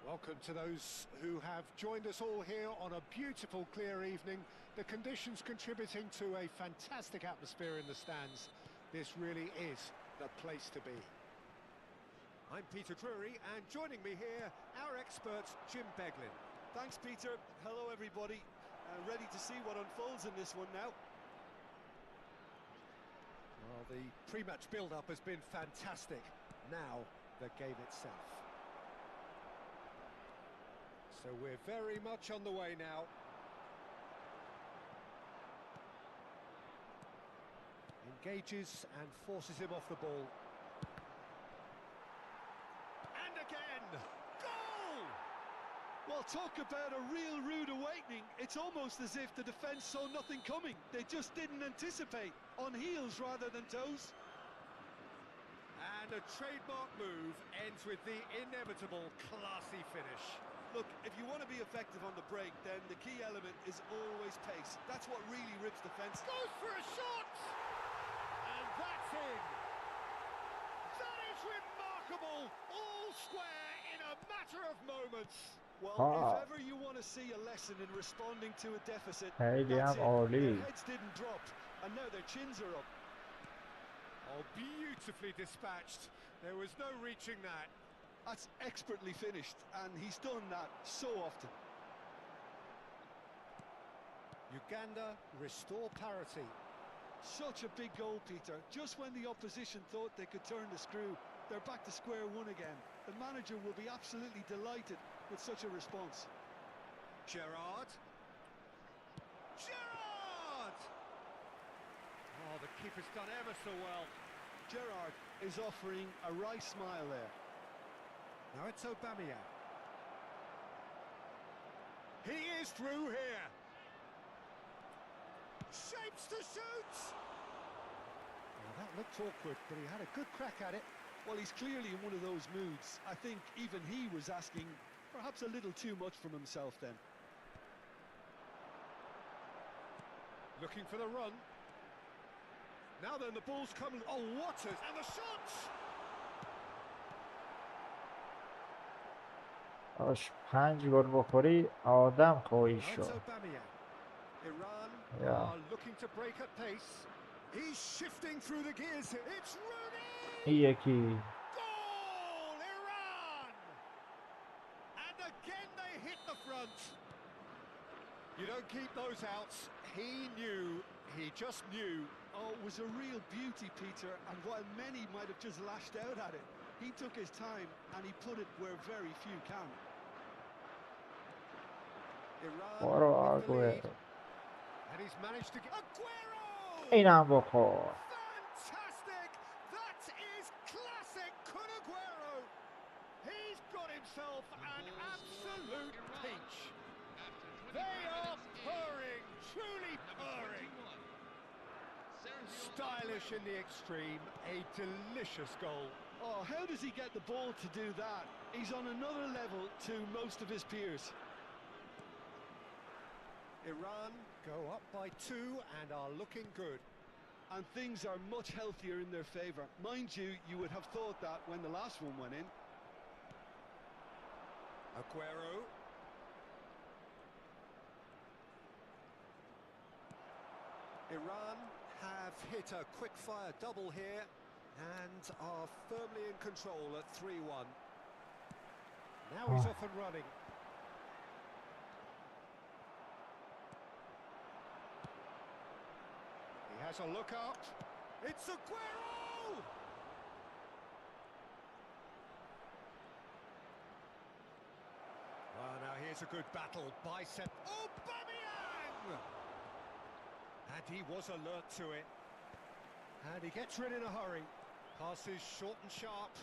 Welcome to those who have joined us all here on a beautiful, clear evening. The conditions contributing to a fantastic atmosphere in the stands. This really is the place to be. I'm Peter Drury, and joining me here, our expert, Jim Beglin. Thanks, Peter. Hello, everybody. Ready to see what unfolds in this one now. Well, the pre-match build-up has been fantastic. Now, the game itself. So we're very much on the way now. Engages and forces him off the ball. And again! Goal! Well, talk about a real rude awakening. It's almost as if the defence saw nothing coming. They just didn't anticipate. On heels rather than toes. And a trademark move ends with the inevitable classy finish. Look, if you want to be effective on the break, then the key element is always pace. That's what really rips defence. Goes for a shot! And that's in! That is remarkable! All square in a matter of moments! Well, if ever you want to see a lesson in responding to a deficit, that's it. Their heads didn't drop, and now their chins are up. Oh, beautifully dispatched. There was no reaching that. That's expertly finished, and he's done that so often. Uganda restore parity. Such a big goal, Peter. Just when the opposition thought they could turn the screw, they're back to square one again. The manager will be absolutely delighted with such a response. Gerrard. Gerrard! Oh, the keeper's done ever so well. Gerrard is offering a wry smile there. Now it's Aubameyang. He is through here. Shapes to shoot. Well, that looked awkward, but he had a good crack at it. Well, he's clearly in one of those moods. I think even he was asking perhaps a little too much from himself then. Looking for the run. Now then, the ball's coming. Oh, what a... And the shot! آش 5 گل بخوری آدم خواهی شد. Iran are looking to break at pace. He's shifting through the gears. It's Rooney! یکی. Goal, Iran! And again they hit the front. You don't keep those outs. He knew. He just knew. Oh, it was a real beauty, Peter, and while many might have just lashed out at it, he took his time and he put it where very few can. Iran with the lead. And he's managed to get... Aguero! اینم بخور. Fantastic! That is classic Kun Aguero! He's got himself an absolute peach. They are purring, truly purring. Stylish in the extreme, a delicious goal. Oh, how does he get the ball to do that? He's on another level to most of his peers. Iran go up by 2 and are looking good. And things are much healthier in their favour. Mind you, you would have thought that when the last one went in. Aguero. Iran have hit a quick-fire double here and are firmly in control at 3-1. Now he's off and running. He has a look up. It's Aguero! Well, now here's a good battle. Bicep. Aubameyang! And he was alert to it. And he gets rid in a hurry. Passes short and sharp.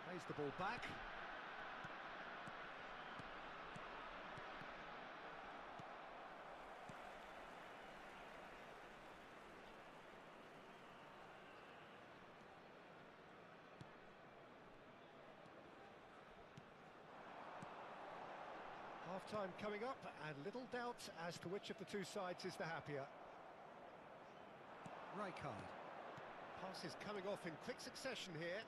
Plays the ball back. Half-time coming up, and little doubt as to which of the two sides is the happier. Rijkaard. Pass is coming off in quick succession here.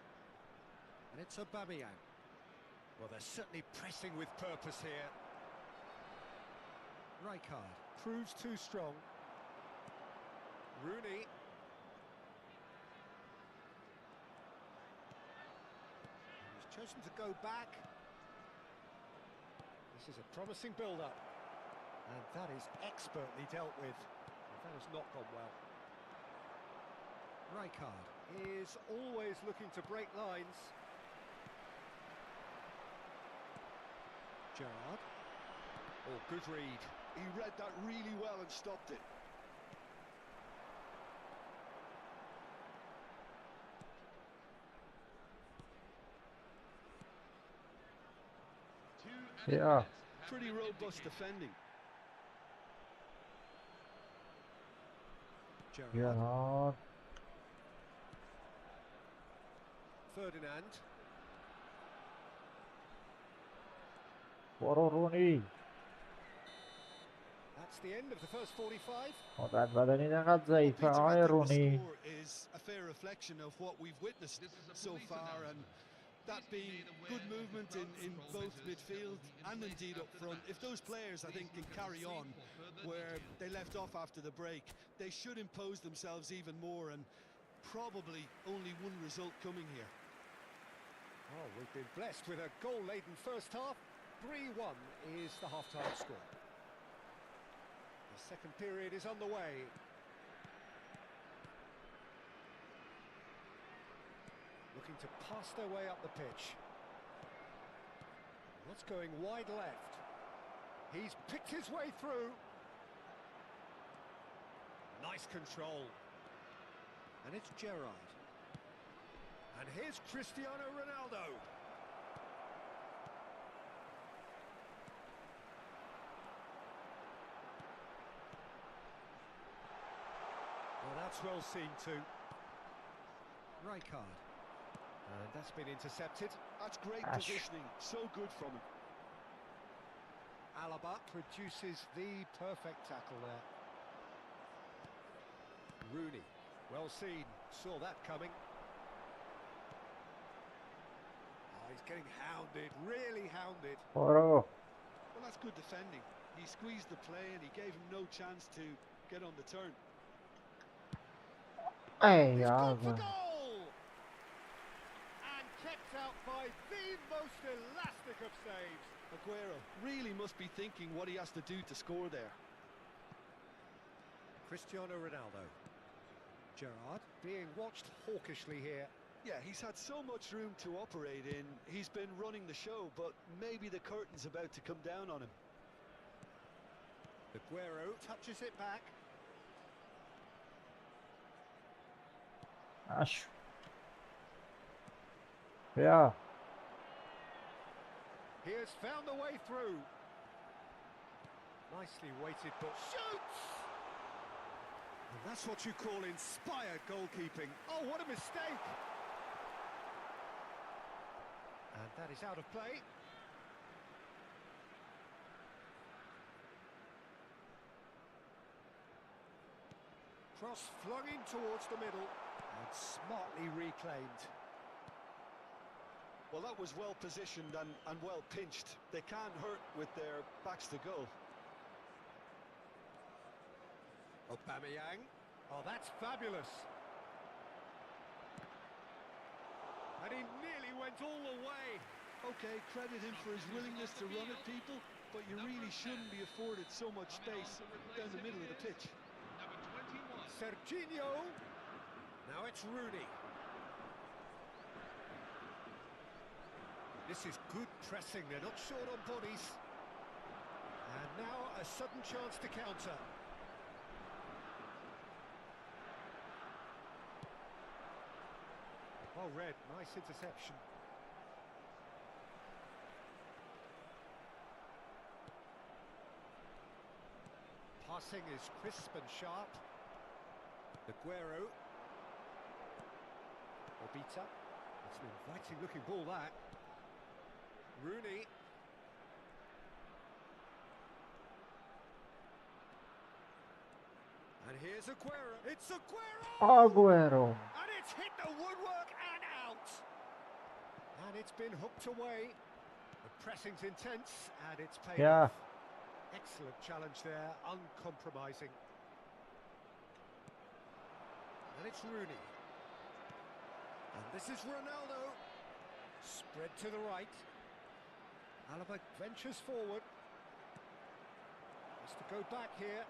And it's Aubameyang. Well, they're certainly pressing with purpose here. Rijkaard proves too strong. Rooney. He's chosen to go back. This is a promising build-up. And that is expertly dealt with. That has not gone well. Rijkaard is always looking to break lines. Gerrard. Oh, good read. He read that really well and stopped it. Yeah. Pretty robust defending. Gerrard. Ferdinand. برو رونی. That's the end of the first 45. مدت بدنی نقدر ضعیفه آقای رونی. Is a fair reflection of what we've witnessed so far, and that being good movement in both midfield and indeed up front. If those players, I think, can carry on where they left off after the break, they should impose themselves even more, and probably only one result coming here. Oh, we've been blessed with a goal-laden first half. 3-1 is the half-time score. The second period is underway. Looking to pass their way up the pitch. That's going wide left. He's picked his way through. Nice control. And it's Gerrard. And here's Cristiano Ronaldo. Well, that's well seen too. Rijkaard. And that's been intercepted. That's great positioning. So good from him. Alaba produces the perfect tackle there. Rooney. Well seen. Saw that coming. Oh, he's getting hounded. Really hounded. برو. Well, that's good defending. He squeezed the play and he gave him no chance to get on the turn. ای He's gone for آقا. goal! And kept out by the most elastic of saves. Aguero really must be thinking what he has to do to score there. Cristiano Ronaldo. Gerrard being watched hawkishly here. Yeah, he's had so much room to operate in. He's been running the show, but maybe the curtain's about to come down on him. Aguero touches it back. اش. بیا. He has found a way through. Nicely weighted, but shoots! And that's what you call inspired goalkeeping. Oh, what a mistake! And that is out of play. Cross flung in towards the middle and smartly reclaimed. Well, that was well positioned and well pinched. They can't hurt with their backs to goal. Aubameyang. Oh, that's fabulous. And he nearly went all the way. Okay, credit him for his willingness to run at people, but you really shouldn't be afforded so much space down the middle of the pitch. Serginho. Now it's Rooney. This is good pressing. They're not short on bodies. And now a sudden chance to counter. Well read, nice interception. Passing is crisp and sharp. Aguero. Obita. It's an inviting looking ball, that. Rooney. And here's Aguero. It's Aguero! Aguero. And it's hit the woodwork and out. And it's been hooked away. The pressing's intense and it's paid Yeah. off. Excellent challenge there, uncompromising. And it's Rooney. And this is Ronaldo. Spread to the right. Alaba ventures forward. Has to go back here.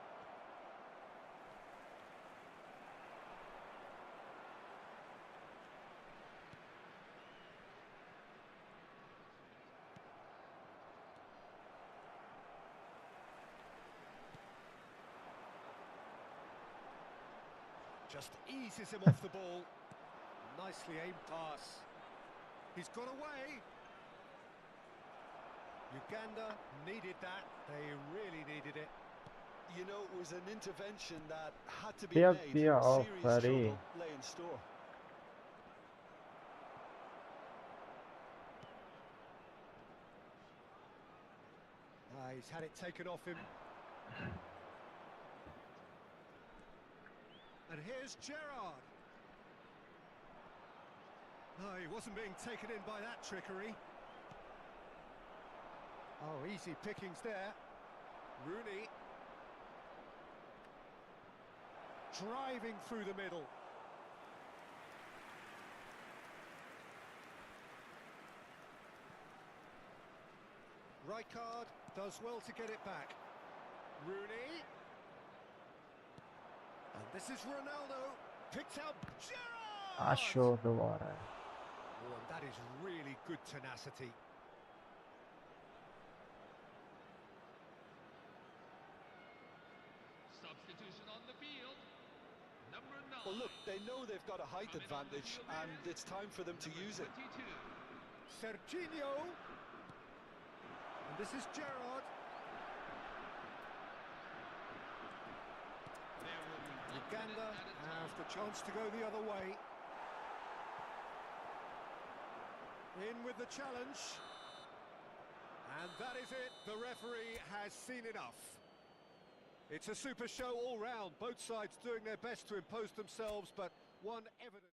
Just eases him off the ball. Nicely aimed pass. He's got away. Uganda needed that. They really needed it. You know, it was an intervention that had to be Bia made. bia Serious آفرین. trouble lay in store. He's had it taken off him. And here's Gerrard. No, he wasn't being taken in by that trickery. Oh, easy pickings there. Rooney. Driving through the middle. Rijkaard does well to get it back. Rooney. And this is Ronaldo. Picked out Gerrard! اشو دوباره. Oh, and that is really good tenacity. Substitution on the field. Number 9. Well, look, they know they've got a height advantage, and it's time for them to use it. 22. Serginho. And this is Gerrard. There will be 1 Uganda minute at a have time. the chance to go the other way. In with the challenge. And that is it. The referee has seen enough. It's a super show all round. Both sides doing their best to impose themselves, but one evident.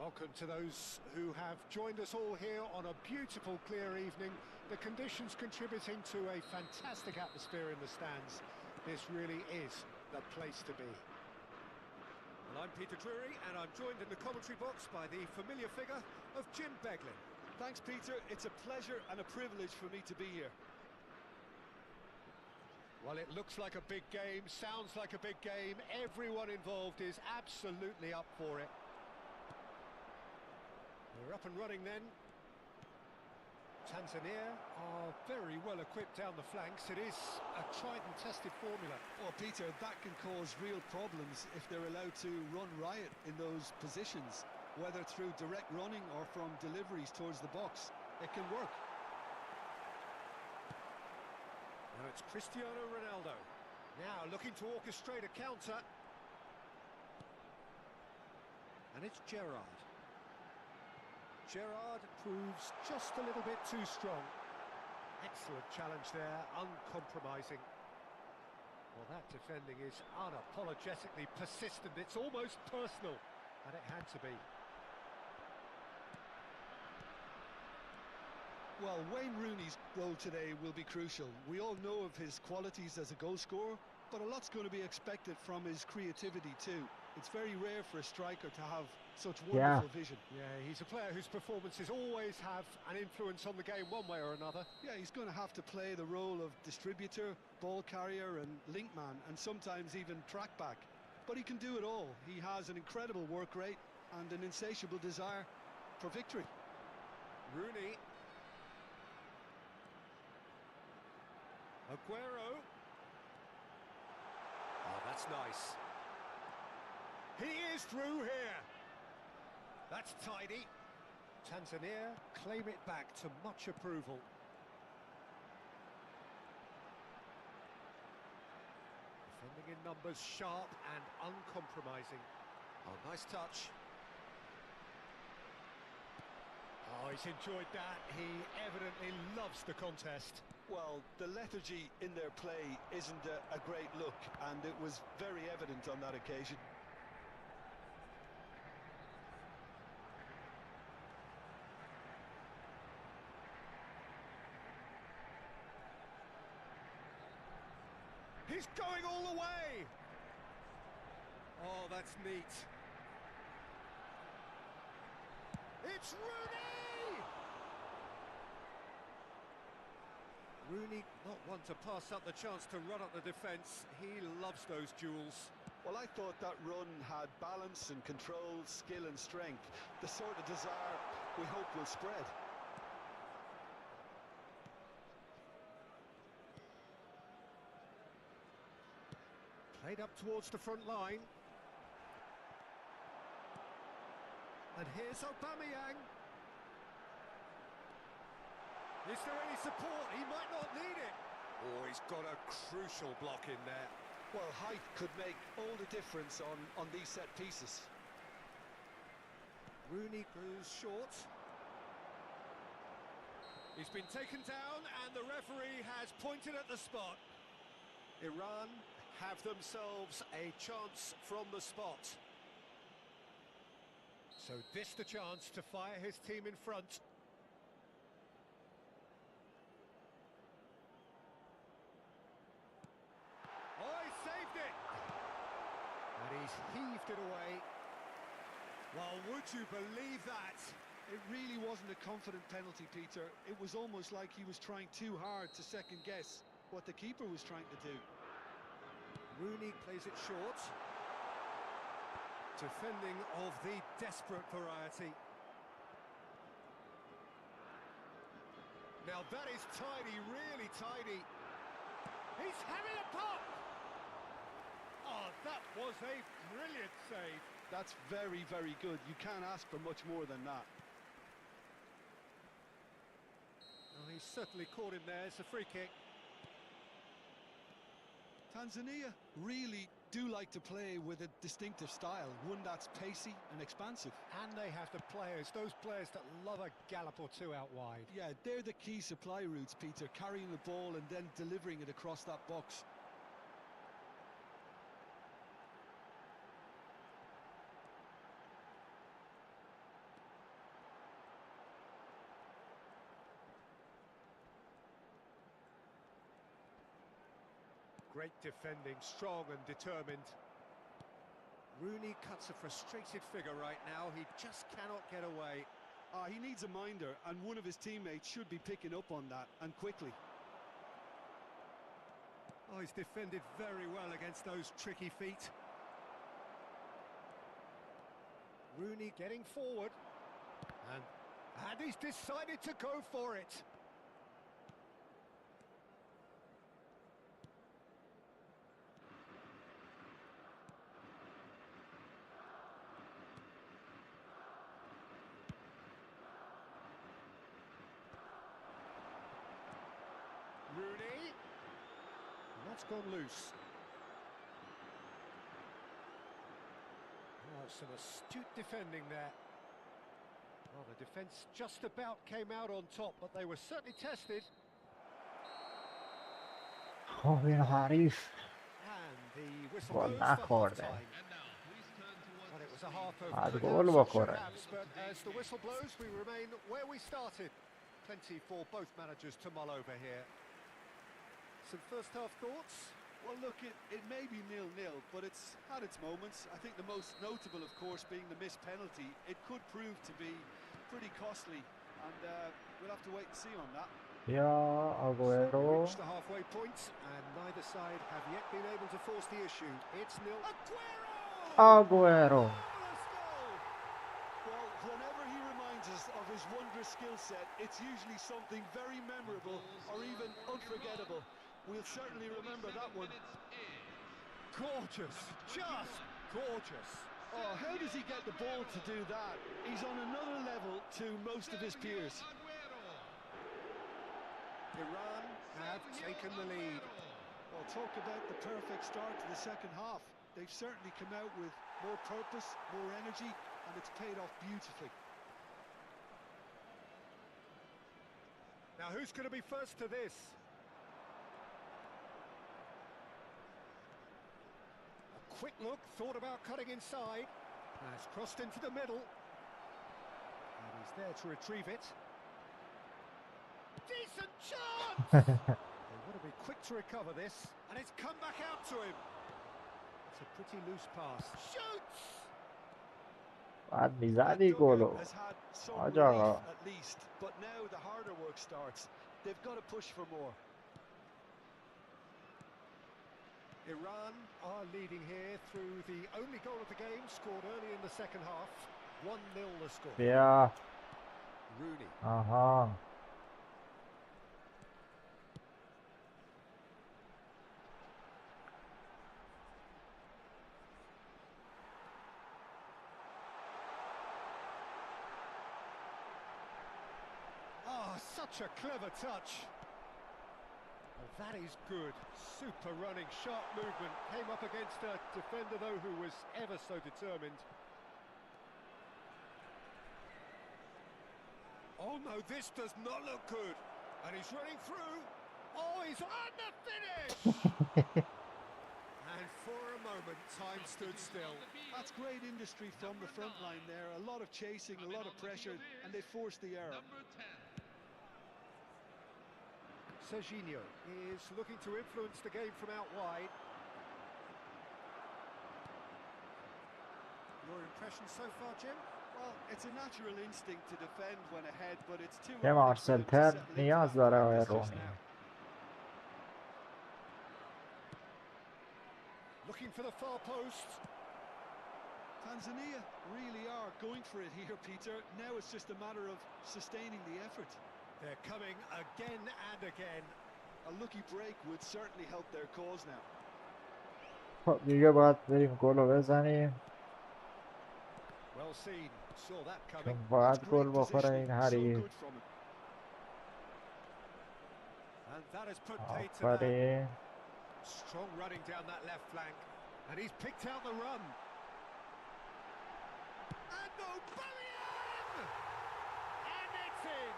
Welcome to those who have joined us all here on a beautiful, clear evening. The conditions contributing to a fantastic atmosphere in the stands. This really is the place to be. Well, I'm Peter Drury, and I'm joined in the commentary box by the familiar figure of Jim Beglin. Thanks, Peter. It's a pleasure and a privilege for me to be here. Well, it looks like a big game, sounds like a big game. Everyone involved is absolutely up for it. We're up and running then. Tanzania are very well equipped down the flanks. It is a tried and tested formula. Well, Peter, that can cause real problems if they're allowed to run riot in those positions, whether through direct running or from deliveries towards the box. It can work. Now it's Cristiano Ronaldo. Now looking to orchestrate a counter. And it's Gerrard. Gerrard proves just a little bit too strong. Excellent challenge there, uncompromising. Well, that defending is unapologetically persistent. It's almost personal, and it had to be. Well, Wayne Rooney's role today will be crucial. We all know of his qualities as a goal scorer, but a lot's going to be expected from his creativity too. It's very rare for a striker to have such wonderful vision. Yeah, he's a player whose performances always have an influence on the game one way or another. Yeah, he's going to have to play the role of distributor, ball carrier and link man, and sometimes even track back. But he can do it all. He has an incredible work rate and an insatiable desire for victory. Rooney. Aguero. Oh, that's nice. He is through here. That's tidy. Tanzania claim it back to much approval. Defending in numbers, sharp and uncompromising. Oh, nice touch. Oh, he's enjoyed that. He evidently loves the contest. Well, the lethargy in their play isn't a great look, and it was very evident on that occasion. He's going all the way! Oh, that's neat. It's Rooney! Rooney, not one to pass up the chance to run up the defence. He loves those duels. Well, I thought that run had balance and control, skill and strength. The sort of desire we hope will spread. Played up towards the front line. And here's Aubameyang. Is there any support? He might not need it. Oh, he's got a crucial block in there. Well, height could make all the difference on these set pieces. Rooney goes short. He's been taken down and the referee has pointed at the spot. Iran have themselves a chance from the spot. So this the chance to fire his team in front. Oh, he saved it! And he's heaved it away. Well, would you believe that? It really wasn't a confident penalty, Peter. It was almost like he was trying too hard to second guess what the keeper was trying to do. Rooney plays it short. Defending of the desperate variety. Now that is tidy, really tidy. He's having a pop! Oh, that was a brilliant save. That's very, very good. You can't ask for much more than that. Oh, he's certainly caught him there. It's a free kick. Tanzania really do like to play with a distinctive style, one that's pacey and expansive. And they have the players, those players that love a gallop or two out wide. Yeah, they're the key supply routes, Peter, carrying the ball and then delivering it across that box. Great defending, strong and determined. Rooney cuts a frustrated figure right now. He just cannot get away. He needs a minder, and one of his teammates should be picking up on that, and quickly. Oh, he's defended very well against those tricky feet. Rooney getting forward. And he's decided to go for it. Rooney. That's gone loose. Oh, some astute defending there. Well, the defence just about came out on top, but they were certainly tested. خب این حریف And the whistle گل blows for نخورده. half-time. And now, please turn towards Well, it was a half of بعد good گل absence, بخوره. perhaps, but as the whistle blows, we remain where we started. Plenty for both managers to mull over here. Some first half thoughts? Well, look, it may be 0-0, but it's had its moments. I think the most notable, of course, being the missed penalty. It could prove to be pretty costly, and we'll have to wait and see on that. بیا So we آگوئرو. reached the halfway point, and neither side have yet been able to force the issue. It's nil. Aguero! آگوئرو. Marvelous goal! Well, whenever he reminds us of his wondrous skill set, it's usually something very memorable or even unforgettable. We'll certainly remember that one. Gorgeous, just gorgeous. Oh, how does he get the ball to do that? He's on another level to most of his peers. Iran have taken the lead. Well, talk about the perfect start to the second half. They've certainly come out with more purpose, more energy, and it's paid off beautifully. Now who's going to be first to this? A quick look, thought about cutting inside. Has crossed into the middle. And he's there to retrieve it. Decent chance! They want to be quick to recover this, and it's come back out to him. It's a pretty loose pass. Shoots! بعد That میزدی dugout گلو. has had some حاج relief آقا. at least, but now the harder work starts. They've got to push for more. Iran are leading here through the only goal of the game, scored early in the second half. 1-0 the score. بیا. Rooney. آها. Oh, such a clever touch. Well, that is good. Super running, sharp movement. Came up against a defender, though, who was ever so determined. Oh, no, this does not look good. And he's running through. Oh, he's on the finish! And for a moment, time stood still. That's great industry from the front line there. A lot of chasing, a lot of pressure, and they forced the error. Serginho is looking to influence the game from out wide. Your impression so far, Jim? Well, it's a natural instinct to defend when ahead, but it's too یه early for them to مارسلتر settle into نیاز that داره آقای practice just رومی. now. Looking for the far post. Tanzania really are going for it here, Peter. Now it's just a matter of sustaining the effort. They're coming again and again. A lucky break would certainly help their cause now. خب دیگه باید بریم گلو بزنیم. Well seen. Saw that coming. چون باید گل بخوره این So حریف. good from him. And that has put paid to that. آفرین. Strong running down that left flank. And he's picked out the run. And Aubameyang! And it's in.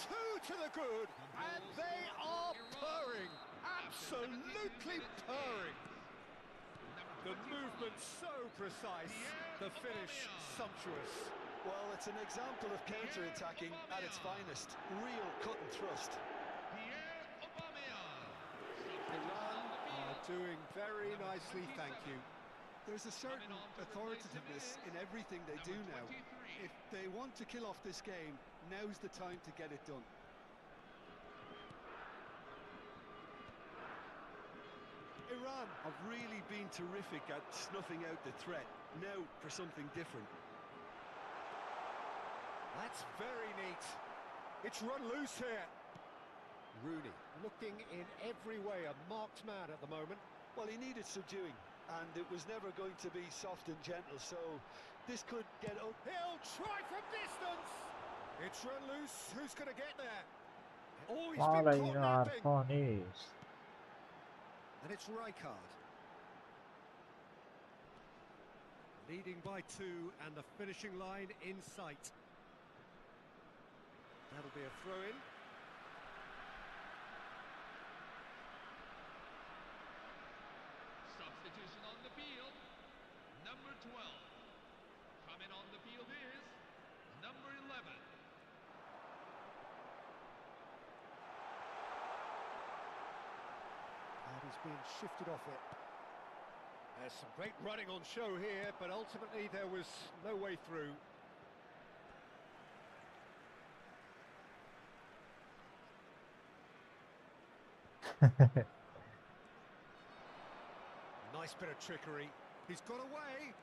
Two to the good. And they are purring. Absolutely purring. The movement so precise. The finish sumptuous. Well, it's an example of counter-attacking at its finest. Real cut and thrust. Iran are doing very nicely, thank you. There's a certain authoritativeness in everything they do now. If they want to kill off this game, now's the time to get it done. Iran have really been terrific at snuffing out the threat. Now for something different. That's very neat. It's run loose here. Rooney looking in every way a marked man at the moment. Well, he needed subduing, and it was never going to be soft and gentle, so this could get up. He'll try from distance. It's run loose. Who's going to get there? Oh, he's مال been این caught napping. حرفا نیست. And it's Rijkaard. Leading by 2 and the finishing line in sight. That'll be a throw-in. Substitution on the field. Number 12. Coming on the field is number 11. being shifted off it. There's some great running on show here, but ultimately there was no way through. Nice bit of trickery. He's got away.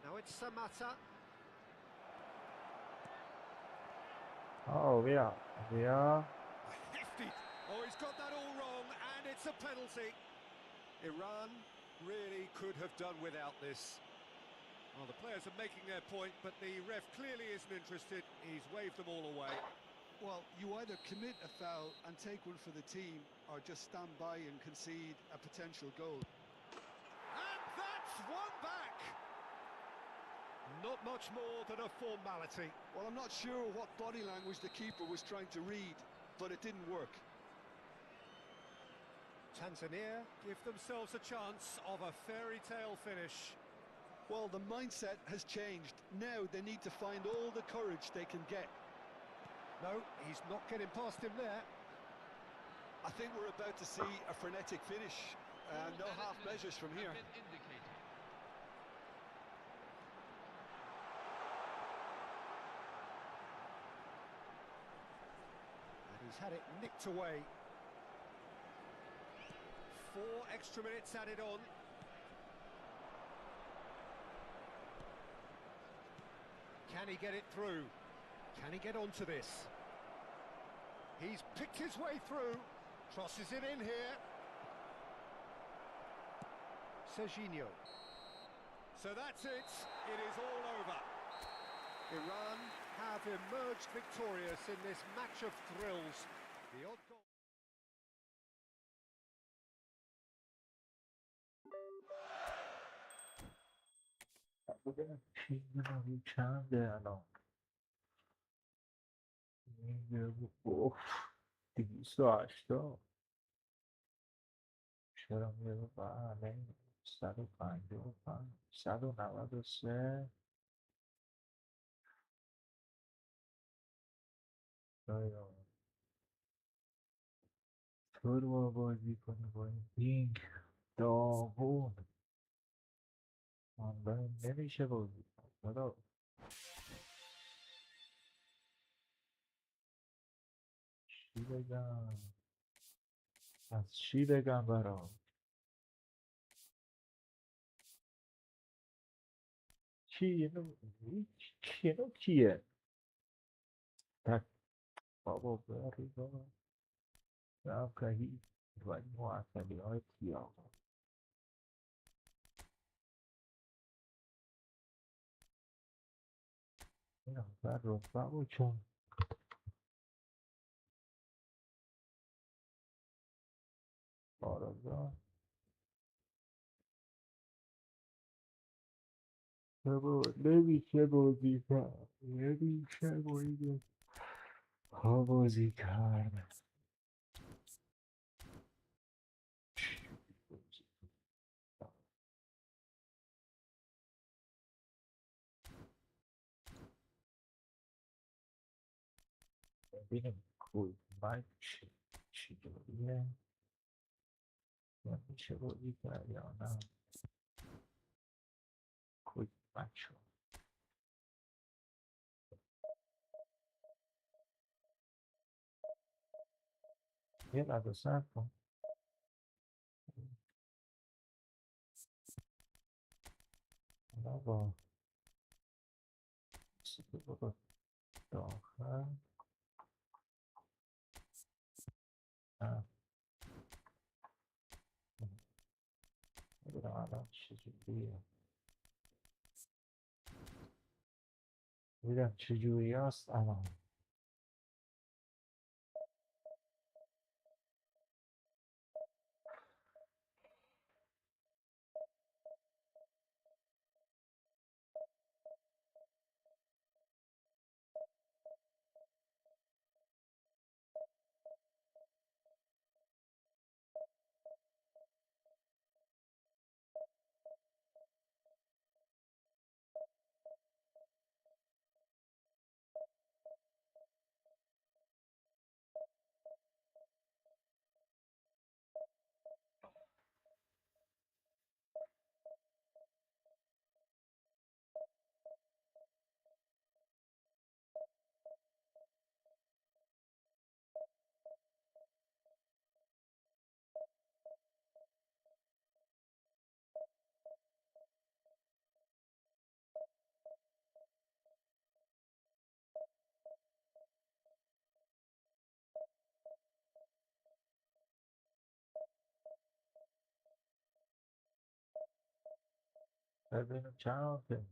Now it's Samata. Oh, yeah. Yeah. Hefty. Oh, he's got that all wrong, and it's a penalty. Iran really could have done without this. Well, the players are making their point, but the ref clearly isn't interested. He's waved them all away. Well, you either commit a foul and take one for the team, or just stand by and concede a potential goal. And that's one back. Not much more than a formality. Well, I'm not sure what body language the keeper was trying to read, but it didn't work. Tanzania give themselves a chance of a fairy tale finish. Well, the mindset has changed. Now they need to find all the courage they can get. No, he's not getting past him there. I think we're about to see a frenetic finish. No half measures from here. And he's had it nicked away. 4 extra minutes added on. Can he get it through? Can he get onto this? He's picked his way through. Crosses it in here. Serginho. So that's it. It is all over. Iran have emerged victorious in this match of thrills. The odd goal. ببینم فیلم رو چنده الان. اوف 280 چرا میره بله 155 193 طور با بازی کنی با این پینگ داغون آنلاین نمیشه بازی کنی چی بگم از چی بگم برام اینو کیه تک بابا بری بابا نم کهی ولی معطلی های تیاغ این همه رو بابا چون آرازان بابا نمیشه بازی کرد نمیشه بازی کرد ببینیم کوی من چجوریه یا میشه بازی کرد یا نه کوی من شد یه لحظه صبر کن حالا با برو داخل ببینم الان چجوریه ببینم چجوری هست الان ببینم چند.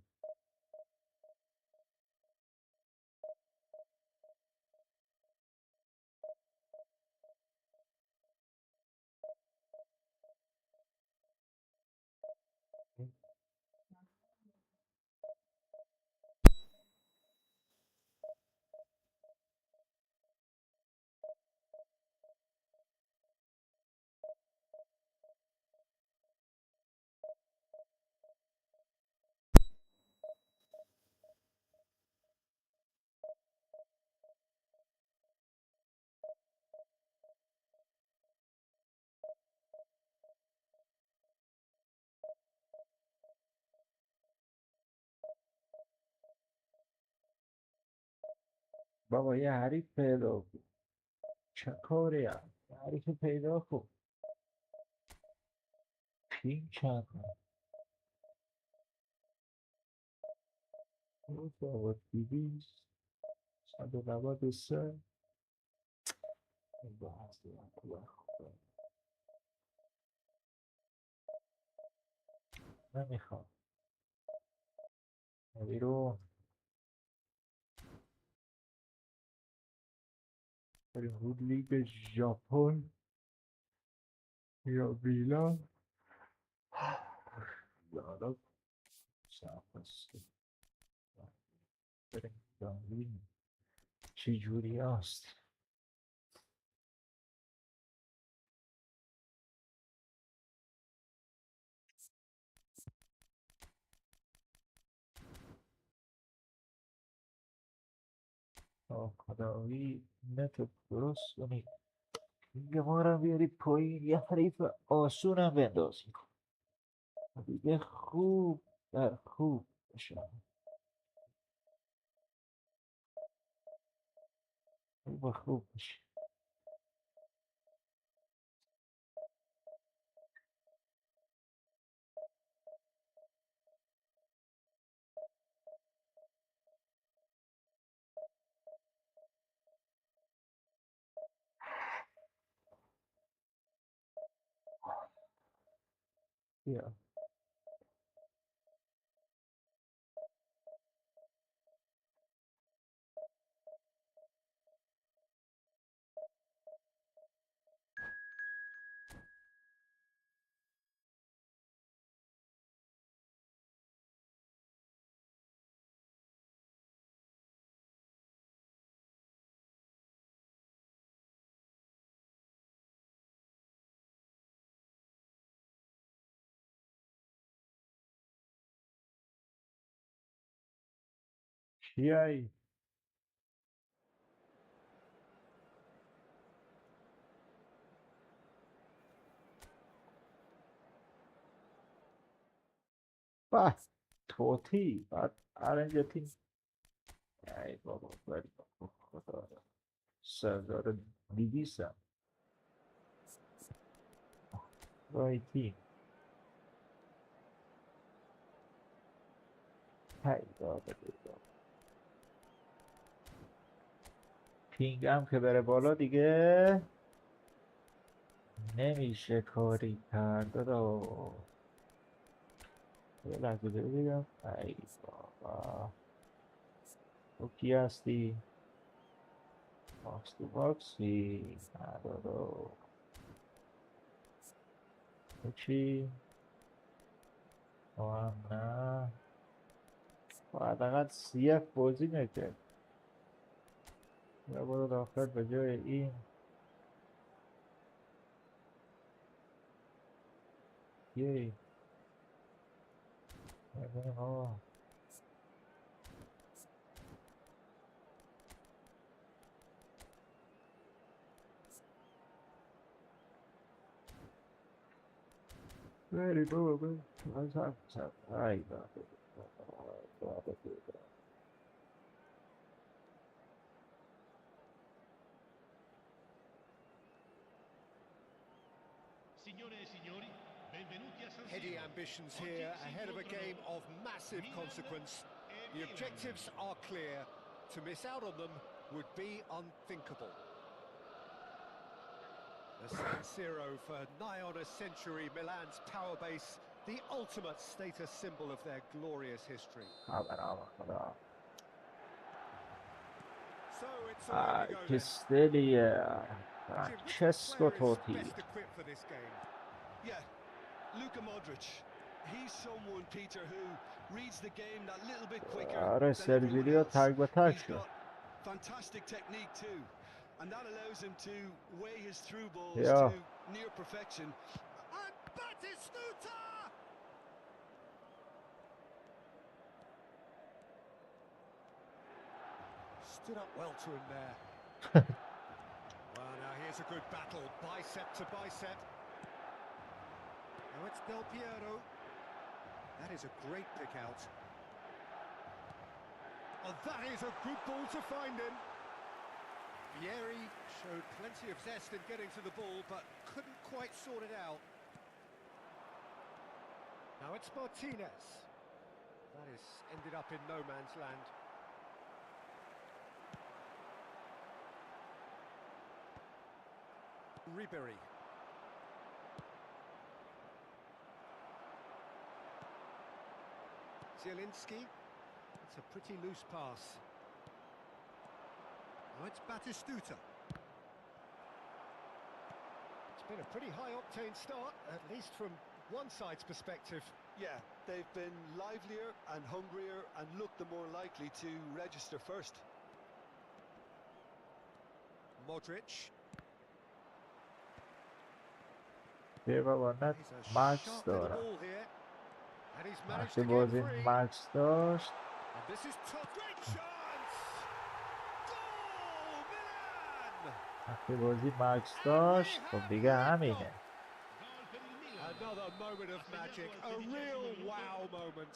بابا یه حریف پیدا کن. چه کاری هم یه حریف پیدا کن. پین چند بابا 200 193 نمیخوام بیرون. بریم رو لیگ ژاپن یا ویلان یا حالا سرپست. بریم ببینیم چی جوری هست. خدایی نت درست کنید. دیگه ما رو بیارید پایین یه حریف آسون هم بندازید دیگه. خوب در خوب بشن. خوب بشه. بیا چیایی؟ بس توتی بعد ارنجتی. ای بابا بری بابا خدا را. سردار 200 هم رایتی. ای بابا بابا. پینگ هم که بره بالا دیگه نمیشه کاری کرد. یه لحظه ببینم. ای بابا تو کی هستی؟ باکس تو باکسی ندارو. تو چی؟ هم نه باید اقل CF بازی نکرد. یا برو داخل به جای این. یه ببینیم آقا. بری بابا بری از هم ای بابا. Heady ambitions here ahead of a game of massive consequence. The objectives are clear. To miss out on them would be unthinkable. The San Siro for nigh on a century, Milan's power base The ultimate status symbol of their glorious history. brava, brava. So it's Ah, away we go che then. stelle, Jim, which Francesco player is Totti. best equipped for this game? Yeah, Luka Modric. He's someone, Peter, who reads the game that little bit quicker آره than everyone سرجیریو else. تک به تک He's شد. got fantastic technique too, and that allows him to weigh his through balls Yeah. to near perfection. And Batistuta! Stood up well to him there. Well, now here's a good battle, bicep to bicep. Now it's Del Piero. That is a great pick out. Oh, that is a good ball to find him. Vieri showed plenty of zest in getting to the ball, but couldn't quite sort it out. Now it's Martinez. That has ended up in no man's land. Ribery. Zielinski. It's a pretty loose pass. Now it's Batistuta. It's been a pretty high-octane start, at least from one side's perspective. Yeah, they've been livelier and hungrier and looked the more likely to register first. Modric. بیا بابا نه He's a مکس sharp little دارم. ball here. And he's managed وقتی to get بازی free. مکس داشت And this is top. Great chance! Goal, Milan! وقتی بازی مکس داشت خب دیگه همینه. Another moment of magic, a real wow moment.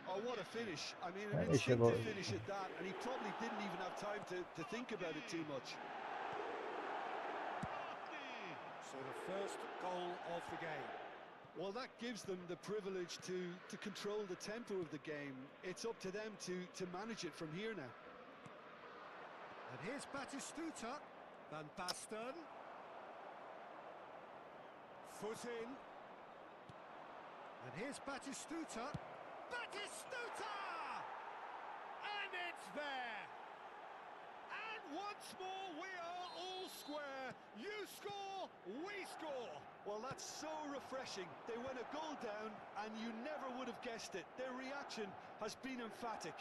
Oh, what a finish. I mean, an Finish it, instinctive boy. finish at that, and he probably didn't even have time to think about it too much. So the first goal of the game. Well, that gives them the privilege to control the tempo of the game. It's up to them to manage it from here now. And here's Batistuta. Van Basten. Foot in. And here's Batistuta. Batistuta! And it's there! And once more we are all square. You score, we score. Well, that's so refreshing. They went a goal down, and you never would have guessed it. Their reaction has been emphatic.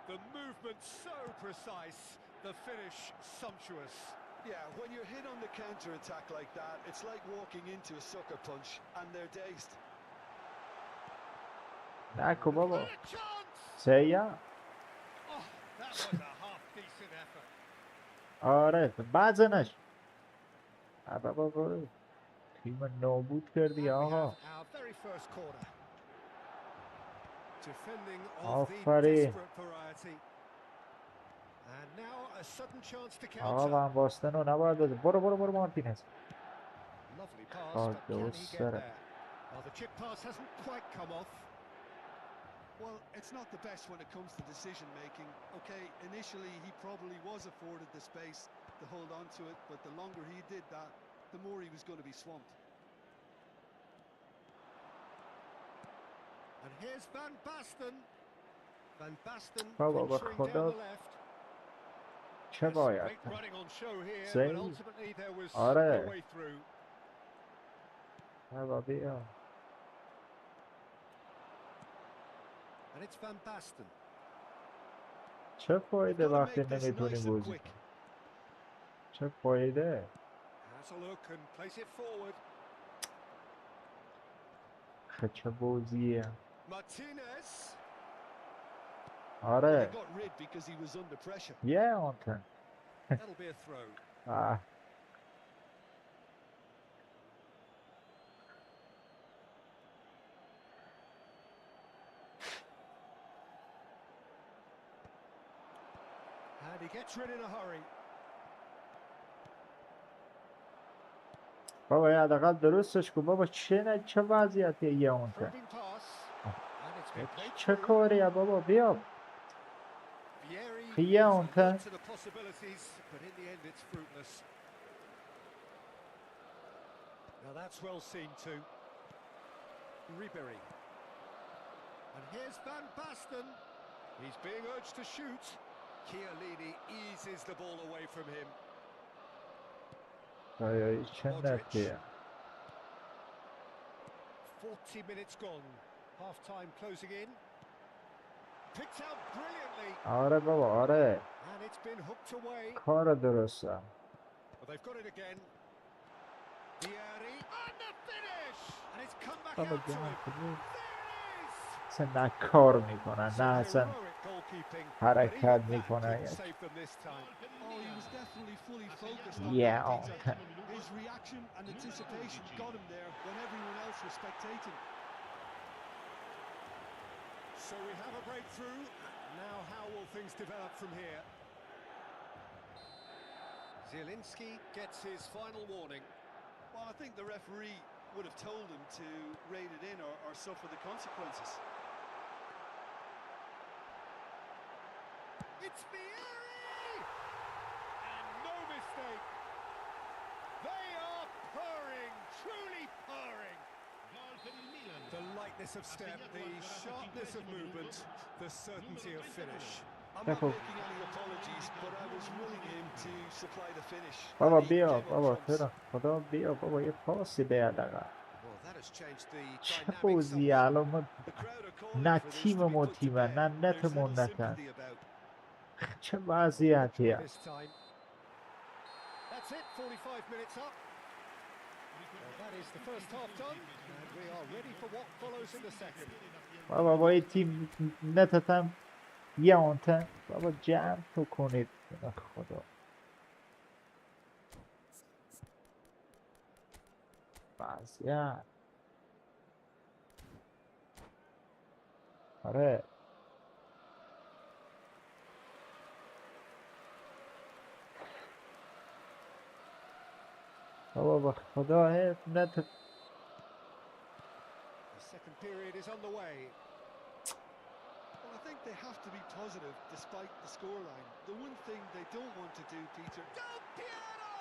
The movement so precise, the finish sumptuous. Yeah, when you're hit on the counter-attack like that, it's like walking into a sucker punch, and they're dazed. نکو بابا And a chance! سیا Oh, that was a half-decent effort. آره بعضنش بابا برو تیم نابود And کردی we have آقا. our very first corner. Defending of the آفرین desperate variety. And now a sudden chance to آقا counter. من باستن رو نباید بده. برو مارتینز. Lovely pass, Oh, but can he those get are- there? Well, the chip pass hasn't quite come off. Well, it's not the best when it comes to decision-making. Okay, initially he probably was afforded the space to hold on to it, but the longer he did that, the more he was going to be swamped. And here's Van Basten. Van Basten بابا به venturing down خدا the left. چه Yes, باید great running on show here, but سیو ultimately there was آره no way through. بابا بیا And it's Van Basten. چه فایده Got to وقتی make this نمیتونی nice and بازی quick. کنی. چه فایده Has a look and plays it forward. چه بازیه Martinez. Well, آره he got rid because he was under pressure. یه آنتن That'll be a throw. And he gets rid in a hurry. بابا یه حداقل درستش کن بابا چه وضعیتیه یه آنتن Probing pass. And it's been played چه through. کاریه بابا بیا Vieri Yeah, leaves on a time. lot to the possibilities, but in the end it's fruitless. Now that's well seen too. Ribery. And here's Van Basten. He's being urged to shoot. Chiellini eases the ball away from him. آیا چند دقیقه 40 minutes gone. Half time closing in. Picked out brilliantly. آره بابا آره And it's been hooked away. کار درسته Well, they've got it again. Diary and the finish. And it's come back بابا out to جان him. خوبی There it is. اصلا نه کار میکنن نه اصلا Heroic goalkeeping. حرکت But even that میکنن couldn't save them this time. Oh, he was definitely fully focused on Yeah, that, oh, Peter. His reaction and anticipation got him there when everyone else was spectating. So we have a breakthrough. Now how will things develop from here? Zielinski gets his final warning. Well, I think the referee would have told him to rein it in or suffer the consequences. It's Vieri! And no mistake. They are purring, truly purring. The lightness of step, the sharpness of movement, the certainty of finish. I'm not making any apologies, but I was willing him to supply the finish. بابا And he بیا came up بابا trumps. تو خدا بیا بابا یه پاسی به دقیقه Well, that has changed the چه dynamic بازی somewhat. الان ما The crowd are calling نه for this to تیم be ما put to تیمه bed. نه There's نتمون little نتن sympathy about. چه Victory وضعیتیه this time. That's it, 45 minutes up. Well, that is the first half done, and we are ready for what follows in the second. بابا با یه تیم نتتم یه آنتن بابا جمع تو کنید به خدا وضعیت آره بابا به خدا نت The second period is underway. Well, I think they have to be positive despite the scoreline. The one thing they don't want to do, Peter. Del Piero!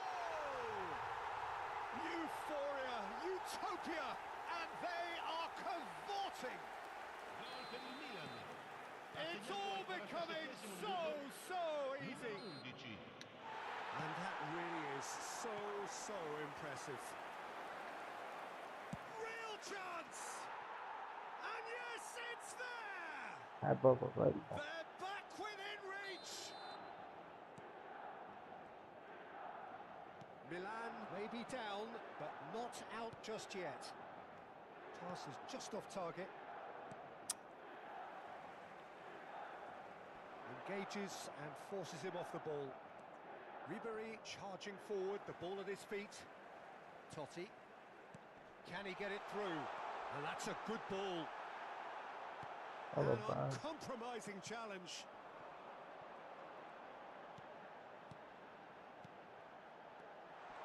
Euphoria, utopia, and they are cavorting. It's all becoming so easy. And that really is so impressive. Real chance! And yes, it's there! نه بابا باری They're back within reach! Milan may be down, but not out just yet. Pass is just off target. Engages and forces him off the ball. Ribery charging forward, the ball at his feet. Totti. Can he get it through? And that's a good ball. بابا An بند uncompromising challenge.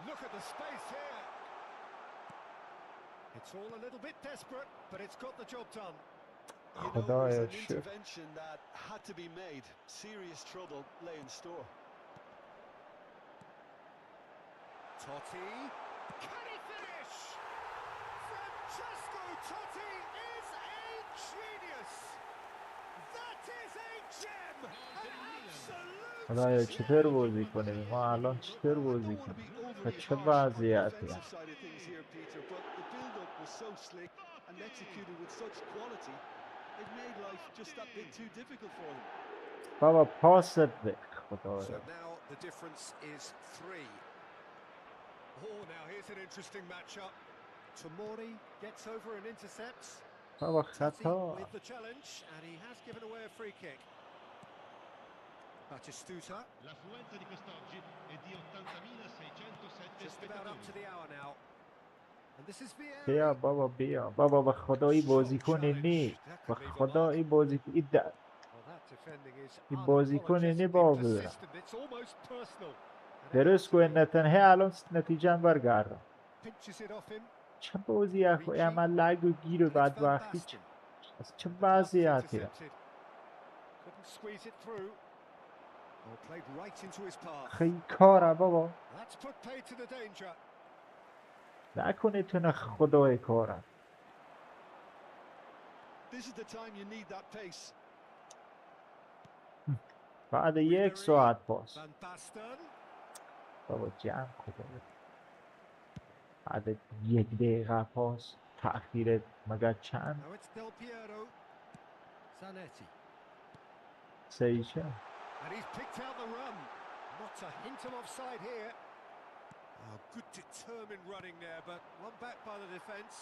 Look at the space here. It's all a little bit desperate, but it's got the job done. You know, it was خدایا an شکر intervention that had to be made. Serious trouble lay in store. Totti. Can he finish? Francesco Totti is a genius. That is a gem. An absolute خدایا چطور بازی کنیم ما الان چطور I بازی don't want to be کنیم و overly چه harsh on the وضعیتیه offensive side of things here, Peter, but the build-up was so slick and executed with such quality, it made life just that bit too difficult for them. بابا پاست به So خدایا now the difference is 3. Oh, now here's an interesting matchup. Tomori gets over and intercepts. بابا Totti خطا with the challenge, and he has given away a free kick. Batistuta, L'affluenza di quest'oggi è di 80.607 just about up to spettatori. the hour now. And this is بیا Vieri. بابا بیا بابا به خدا این بازیکن نی به خدا این بازی این Well, that defending is این بازیکن نی unapologetically بابا persistent. It's almost personal. And it درست had to کنه be. نتنه الان نتیجه برگردم Pinches it off him. چه بازی اخوی عمل لگ و گیر و And it's Van بدبختی Basten. از چه And the pass is وضعیتیه intercepted. Couldn't squeeze it through. Well, played right into his path. خیلی کاره بابا That's put paid to the danger. نکنه تونه خدای کارم This is the time you need that pace. بعد یک ساعت پاس Van Basten. بابا جمع کنه بعد یک دقیقه پاس تأخیر مگر چند Now it's Del Piero. Zanetti. سریچه And he's picked out the run. Not a hint of offside here. Oh, good determined running there, but one back by the defence.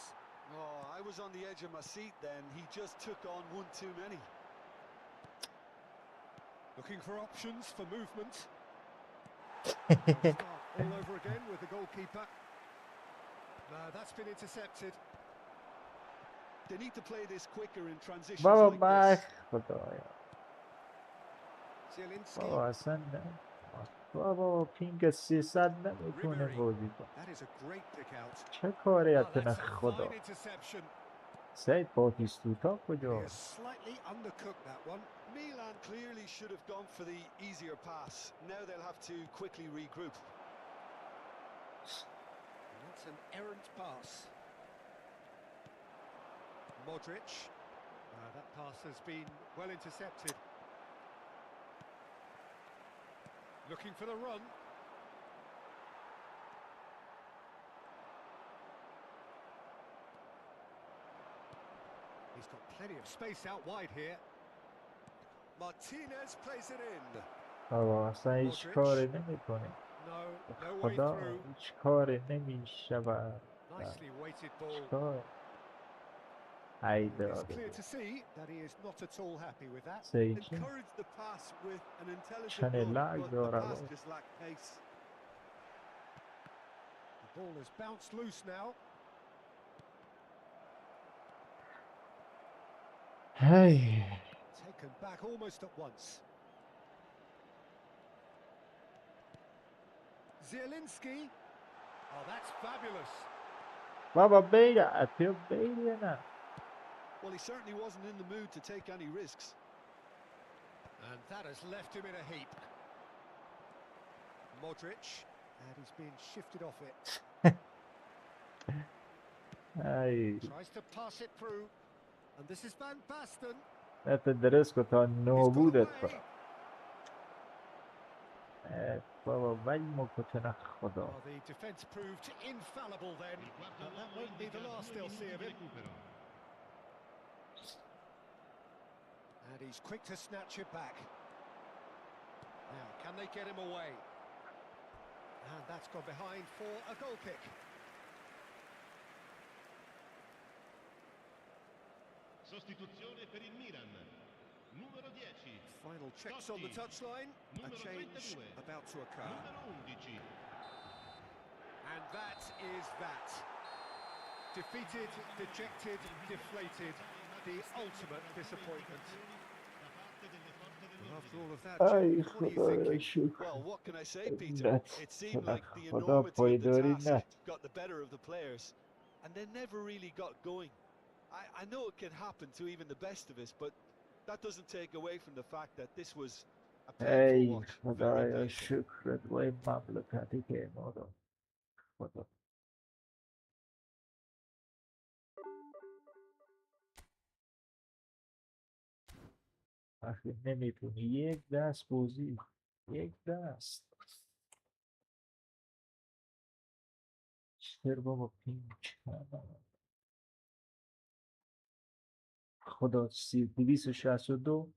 Oh, I was on the edge of my seat then. He just took on one too many. Looking for options for movement. They'll start all over again with the goalkeeper. No, that's been intercepted. They need to play this quicker in transitions بابا like بخ this. خدایا Zielinski. بابا اصلا نه بابا پینگ 300 نمیتونه Ribery. بازی کنه That is a great pick out. چه کاری Oh, اتونه that's a خدا fine interception. سید باتیستوتا He کجا has slightly undercooked that one. Milan clearly should have gone for the easier pass. Now they'll have to quickly regroup. And that's an errant pass. Modric. That pass has been well intercepted. Looking for the run. He's got plenty of space out wide here. Martinez plays it in. بابا اصلا هیچ Modric. کاری نمیکنه No way خدا through. هیچ کاری نمیشود Nicely weighted ball. کار ای It's داده clear to see that he is not at all happy with that. سیچه Encourage the pass with an intelligent چنه run, لگ but the داره pass بابا just lacked pace. The ball has bounced loose now. هی Taken back almost at once. Zielinski. Oh, that's fabulous. بابا بگه اتیو بگه نه Well, he certainly wasn't in the mood to take any risks. And that has left him in a heap. Modric. And he's been shifted off it. ای Tries to pass it through. And this is Van Basten. نت درست کن تا He's got نابودت away. کنم بابا ولی مکتن خدا Oh, the defence proved infallible then. But that won't be the last they'll see of him. And he's quick to snatch it back. Now, can they get him away? And that's gone behind for a goal kick. Sostituzione per il Milan. Numero 10. Final checks on the touchline. A change about to occur. Numero 11. And that is that. Defeated, dejected, deflated. The ultimate disappointment. Well, after all of that, ای Jim, what are you خدا thinking? شکر Well, what can I say, Peter? نت It seemed like the خدا enormity of the پایداری task نت got the better of the players, and they never really got going. I know it can happen to even the best of us, but that doesn't take away from the fact that this was a painful ای watch. Very خدایا painful. شکرت وای مملکتی که ما داد خدا وقتی نمیتونی یک دست بازی یک دست چرا بابا پینچ خدا 262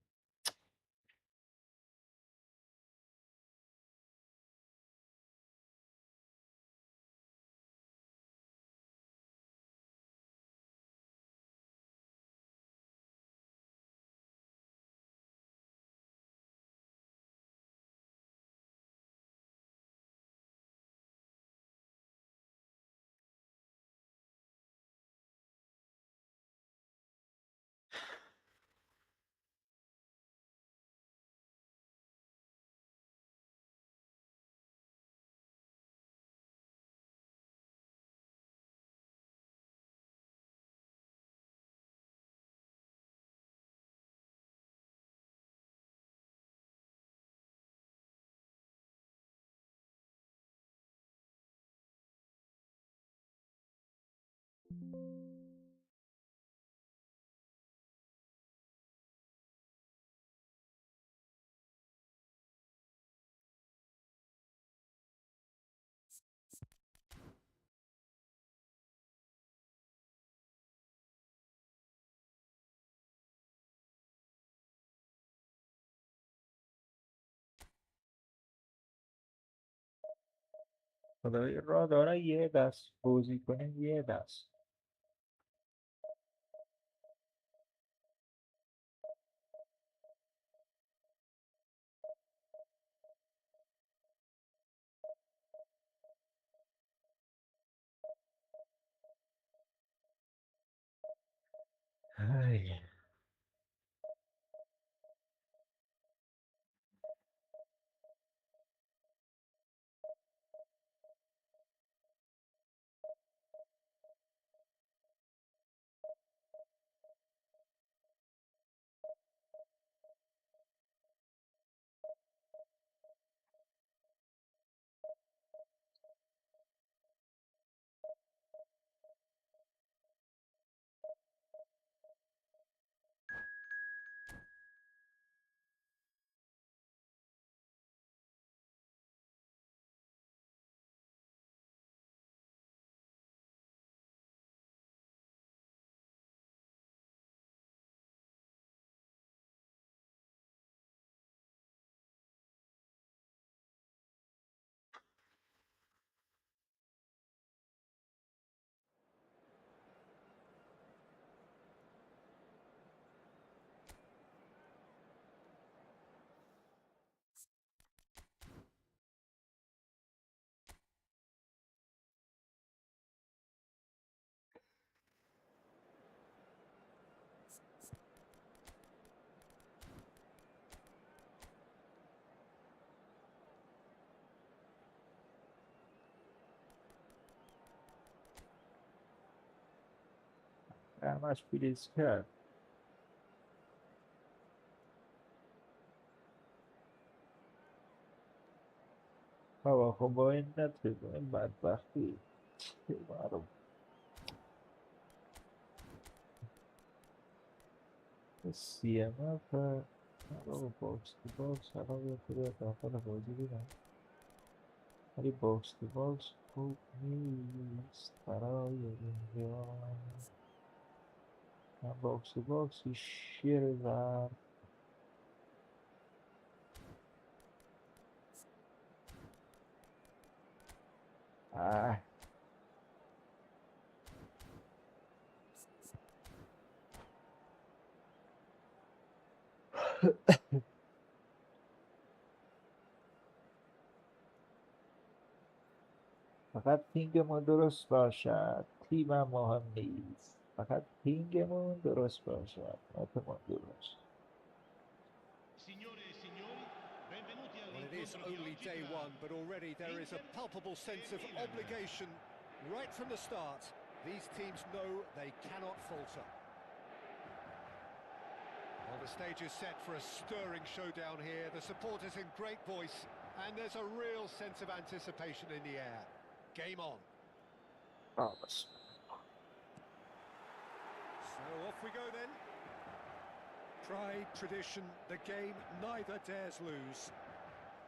خدایی را داره یه دست بازی کنه یه دست. ای. همش پلیز کرد. بابا خب با این نتوی با این بدبختی چه معلوم سی ام اف بابا باکس تو باکس الان یه خودی داخل بازی دیدم ولی باکس تو باکس خوب نیست برای اینجا. من باکس تو باکس شیر زد. فقط پینگمون درست باشد، تیمم مهم نیست، فقط پینگمون درست باشد، نتمون درست. Well, it is only day one, but already there is a palpable sense of obligation right from the start. These teams know they cannot falter. Well, the stage is set for a stirring showdown here. The supporters in great voice, and there's a real sense of anticipation in the air. Game on. Promise. So off we go then. Pride, tradition, the game neither dares lose.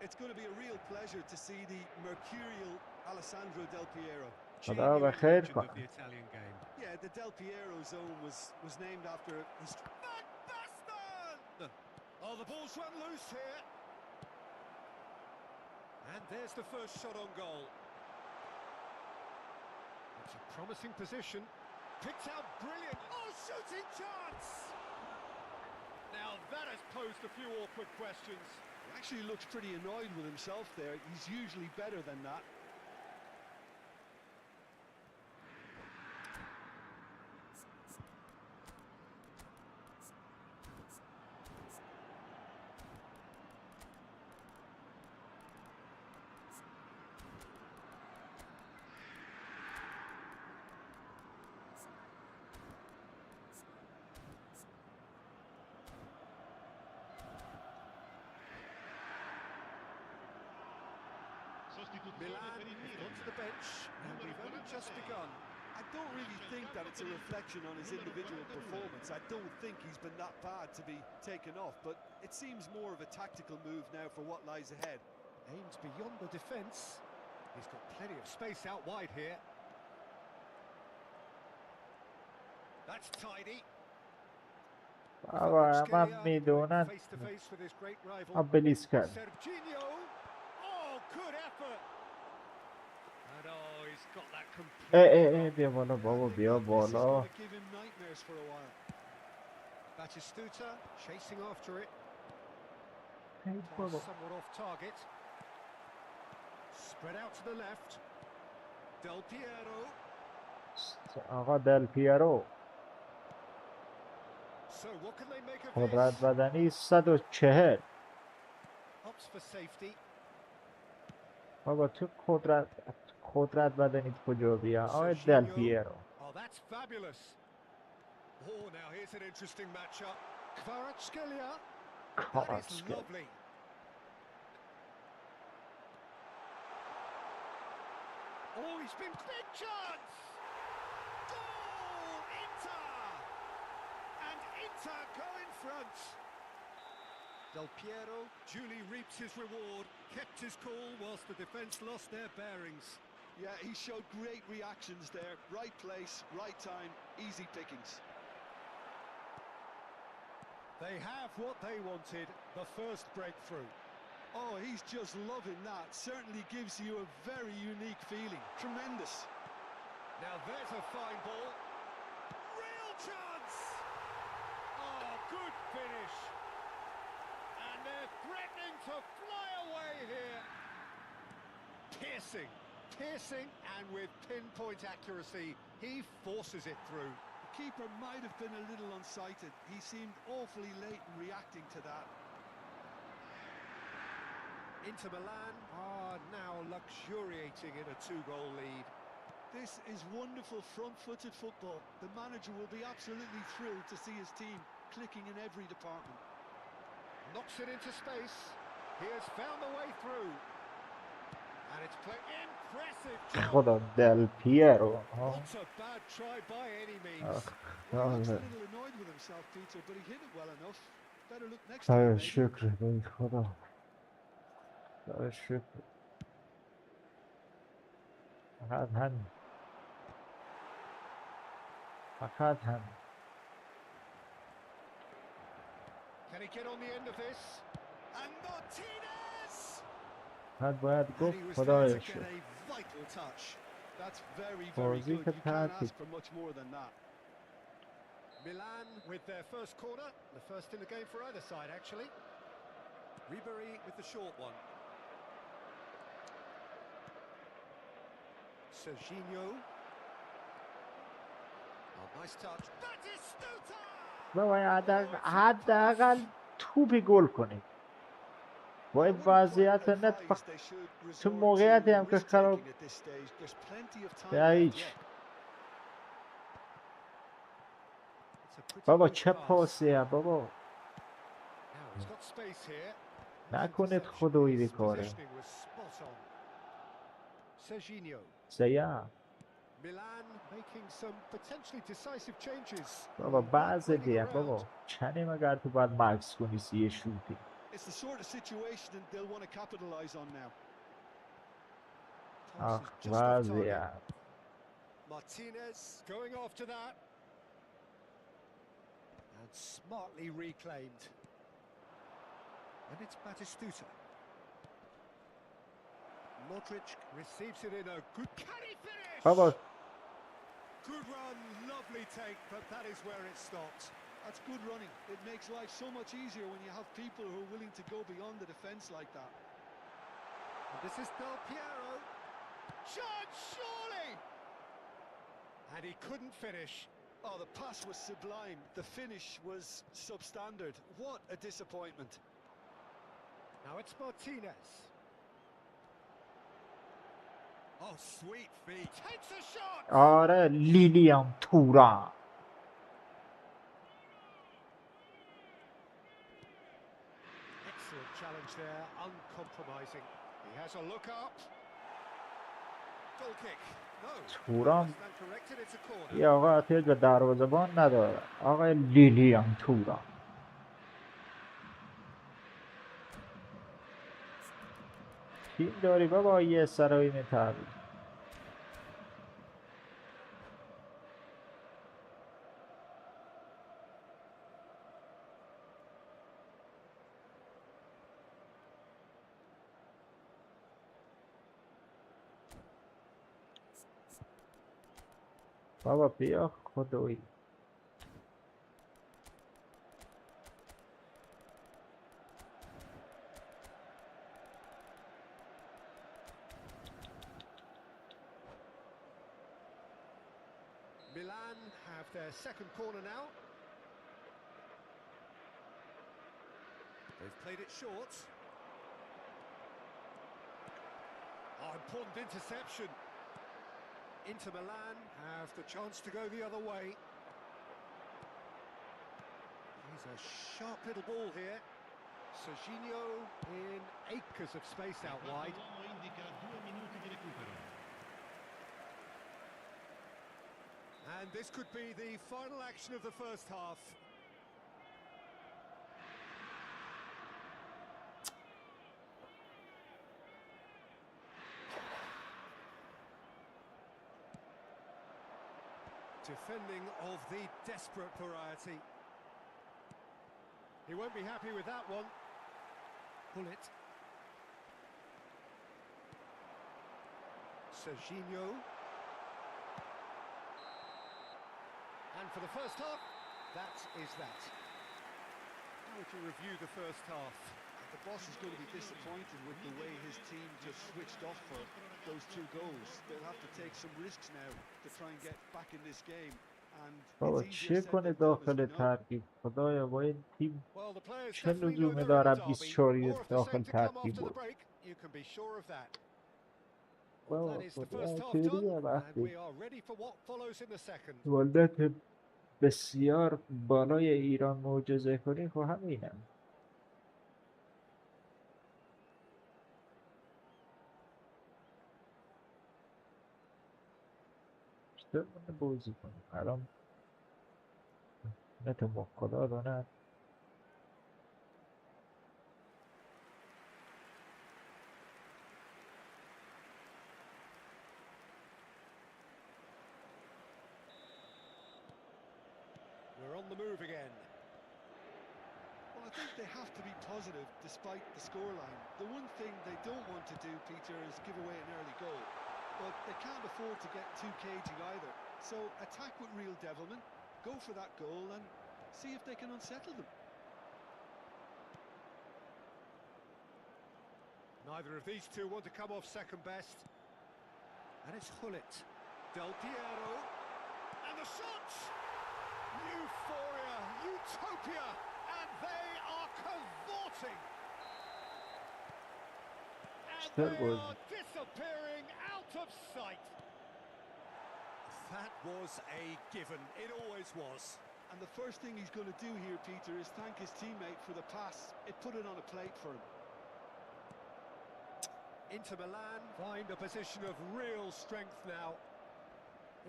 It's going to be a real pleasure to see the mercurial Alessandro Del Piero. خدا بخیر کنه. The Italian game. Yeah, the Del Piero zone was named after his... Oh, the ball's run loose here. And there's the first shot on goal. It's a promising position. Picked out brilliant. Oh, shooting chance! Now that has posed a few awkward questions. He actually looks pretty annoyed with himself there. He's usually better than that. Milan have gone to the bench, and we've only just begun. I don't really think that it's a reflection on his individual performance. I don't think he's been that bad to be taken off, but it seems more of a tactical move now for what lies ahead. Aims beyond the defence. He's got plenty of space out wide here. That's tidy. بابا من میدونم بلیز کرد. Serginho. Oh, good effort. he's got that complete. بیا بالا بابا بیا This is بالا. going to give him nightmares for a while. Batistuta chasing after it. ای Pass بابا. somewhat off target. Spread out to the left. Del Piero. آقا دل پیرو So what can they make of قدرت this? بدنی 140. Opts for safety. بابا تو قدرت بدنی کجا بیا آقای دل پیرو. Oh, that's fabulous. Oh, now here's an interesting matchup. Kvaratskhelia. That is lovely. Oh, he's been big chance. Goal, Inter. And Inter go in front. Del Piero duly reaps his reward, kept his cool whilst the defence lost their bearings. Yeah, he showed great reactions there. Right place, right time, easy pickings. They have what they wanted, the first breakthrough. Oh, he's just loving that. Certainly gives you a very unique feeling. Tremendous. Now there's a fine ball. Real chance! Oh, good finish. And they're threatening to fly away here. Piercing, and with pinpoint accuracy, he forces it through. The keeper might have been a little unsighted. He seemed awfully late in reacting to that. Inter Milan are now luxuriating in a 2-goal lead. This is wonderful front-footed football. The manager will be absolutely thrilled to see his team clicking in every department. Knocks it into space. He has found a way through. And it's played impressive job. خدا دل پیرو. Not a bad try by any means. Well, he looks a آه. little annoyed with himself, Peter, but he hit it well enough. Better look next خدا time, maybe. شکر ای خدا. خدا شکر. فقط همین. فقط همین. Can he get on the end of this? And Martinez! فقط باید And گفت he was خدای there to get شکر. a vital touch. That's very, very بازی good. که You can't تعطیل. ask for much more than that. Milan with their first corner, the first in the game for either side actually. Ribery with the short one. Serginho. Oh, nice touch. Batistuta! باید حداقل توپی گل کنید. با این وضعیت نت تو موقعیتی هم که خراب یا هیچ. بابا چه پاسیه بابا. نکنید خدایی کاره. سیا بابا بعض دیگه بابا چنیم اگر تو باید مکس کنی یه شوتی. It's the sort of situation that they'll want to capitalize on now. آخ وضعیت. Martinez going after that. And smartly reclaimed. And it's Batistuta. Modric receives it in a good... Can he finish? بابا Good run, lovely take, but that is where it stopped. That's good running. It makes life so much easier when you have people who are willing to go beyond the defence like that. And this is Del Piero. Chance, surely! And he couldn't finish. Oh, the pass was sublime. The finish was substandard. What a disappointment. Now it's Martinez. Oh, sweet feet. Takes a shot! آره لیلیام توران. Excellent challenge there, uncompromising. He has a look up. Goal kick. No. توران Stand corrected, it's a corner. یه آقا احتیاج به دروازه‌بان نداره. آقای لیلیام توران. تیم داری بابا یه سرایی میترد. بابا بیا خدایی. Milan have their second corner now. They've played it short. Oh, important interception. Inter Milan have the chance to go the other way. He's a sharp little ball here. Serginho in acres of space out wide. And this could be the final action of the first half. Defending of the desperate variety. He won't be happy with that one. Pull it. Serginho. And for the first half, that is that. How would you review the first half? The boss is going to be disappointed with the way his team just switched off for those 2 goals. They'll have to take some risks now to try and get back in this game. And بابا it's easier چه said کنه than done, as داخل we know. ترکیب؟ خدایا با این تیم Well, the players چه definitely know لزومی they're in a داره derby. 24 More of the داخل same to come ترکیب after the بود؟ break. You can be sure of that. Well, بابا that is the خدا first half اینطوریه done, and وقتی we are ready for what follows in the second. دولت بسیار بالای ایران معجزه کنی خب همینه. چطور کنه بازی کنی الان نت مقالا دانه. We're on the move again. Well, I think they have to be positive despite the scoreline. The one thing they don't want to do, Peter, is give away an early goal. But they can't afford to get too cagey either. So attack with real devilment, go for that goal and see if they can unsettle them. Neither of these two want to come off second best. And it's Hullet. Del Piero. And the shot! Euphoria, utopia, and they are cavorting. And they are disappearing out of sight. That was a given, it always was. And the first thing he's going to do here, Peter, is thank his teammate for the pass. It put it on a plate for him. Inter Milan find a position of real strength now.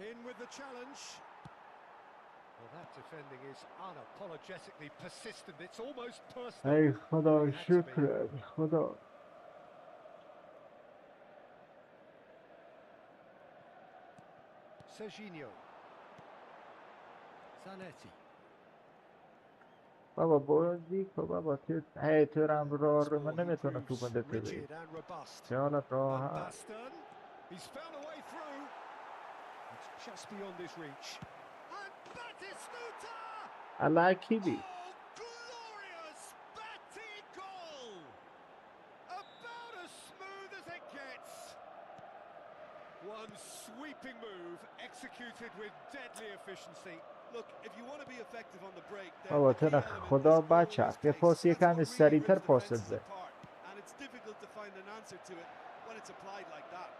In with the challenge. Well, that defending is unapologetically persistent. It's almost personal. ای خدا شکر خدا. Serginho. Zanetti. بابا بازی که بابا تو هیترم رو من نمیتونه تو بنده تو بید. Rigid and robust. خیالت راحت. Dostan. He's found a way through. It's just beyond his reach. And Batistuta! علاکی بی. Oh, glorious Bati goal! About as smooth as it gets. One sweeping move executed with deadly efficiency. Look, if you want to be effective on the break, then بابا the تو key نه element خدا is always بچه یه pace. پاس That's یکم what really سریعتر rips پاس defenses بده. apart, and it's difficult to find an answer to it when it's applied like that.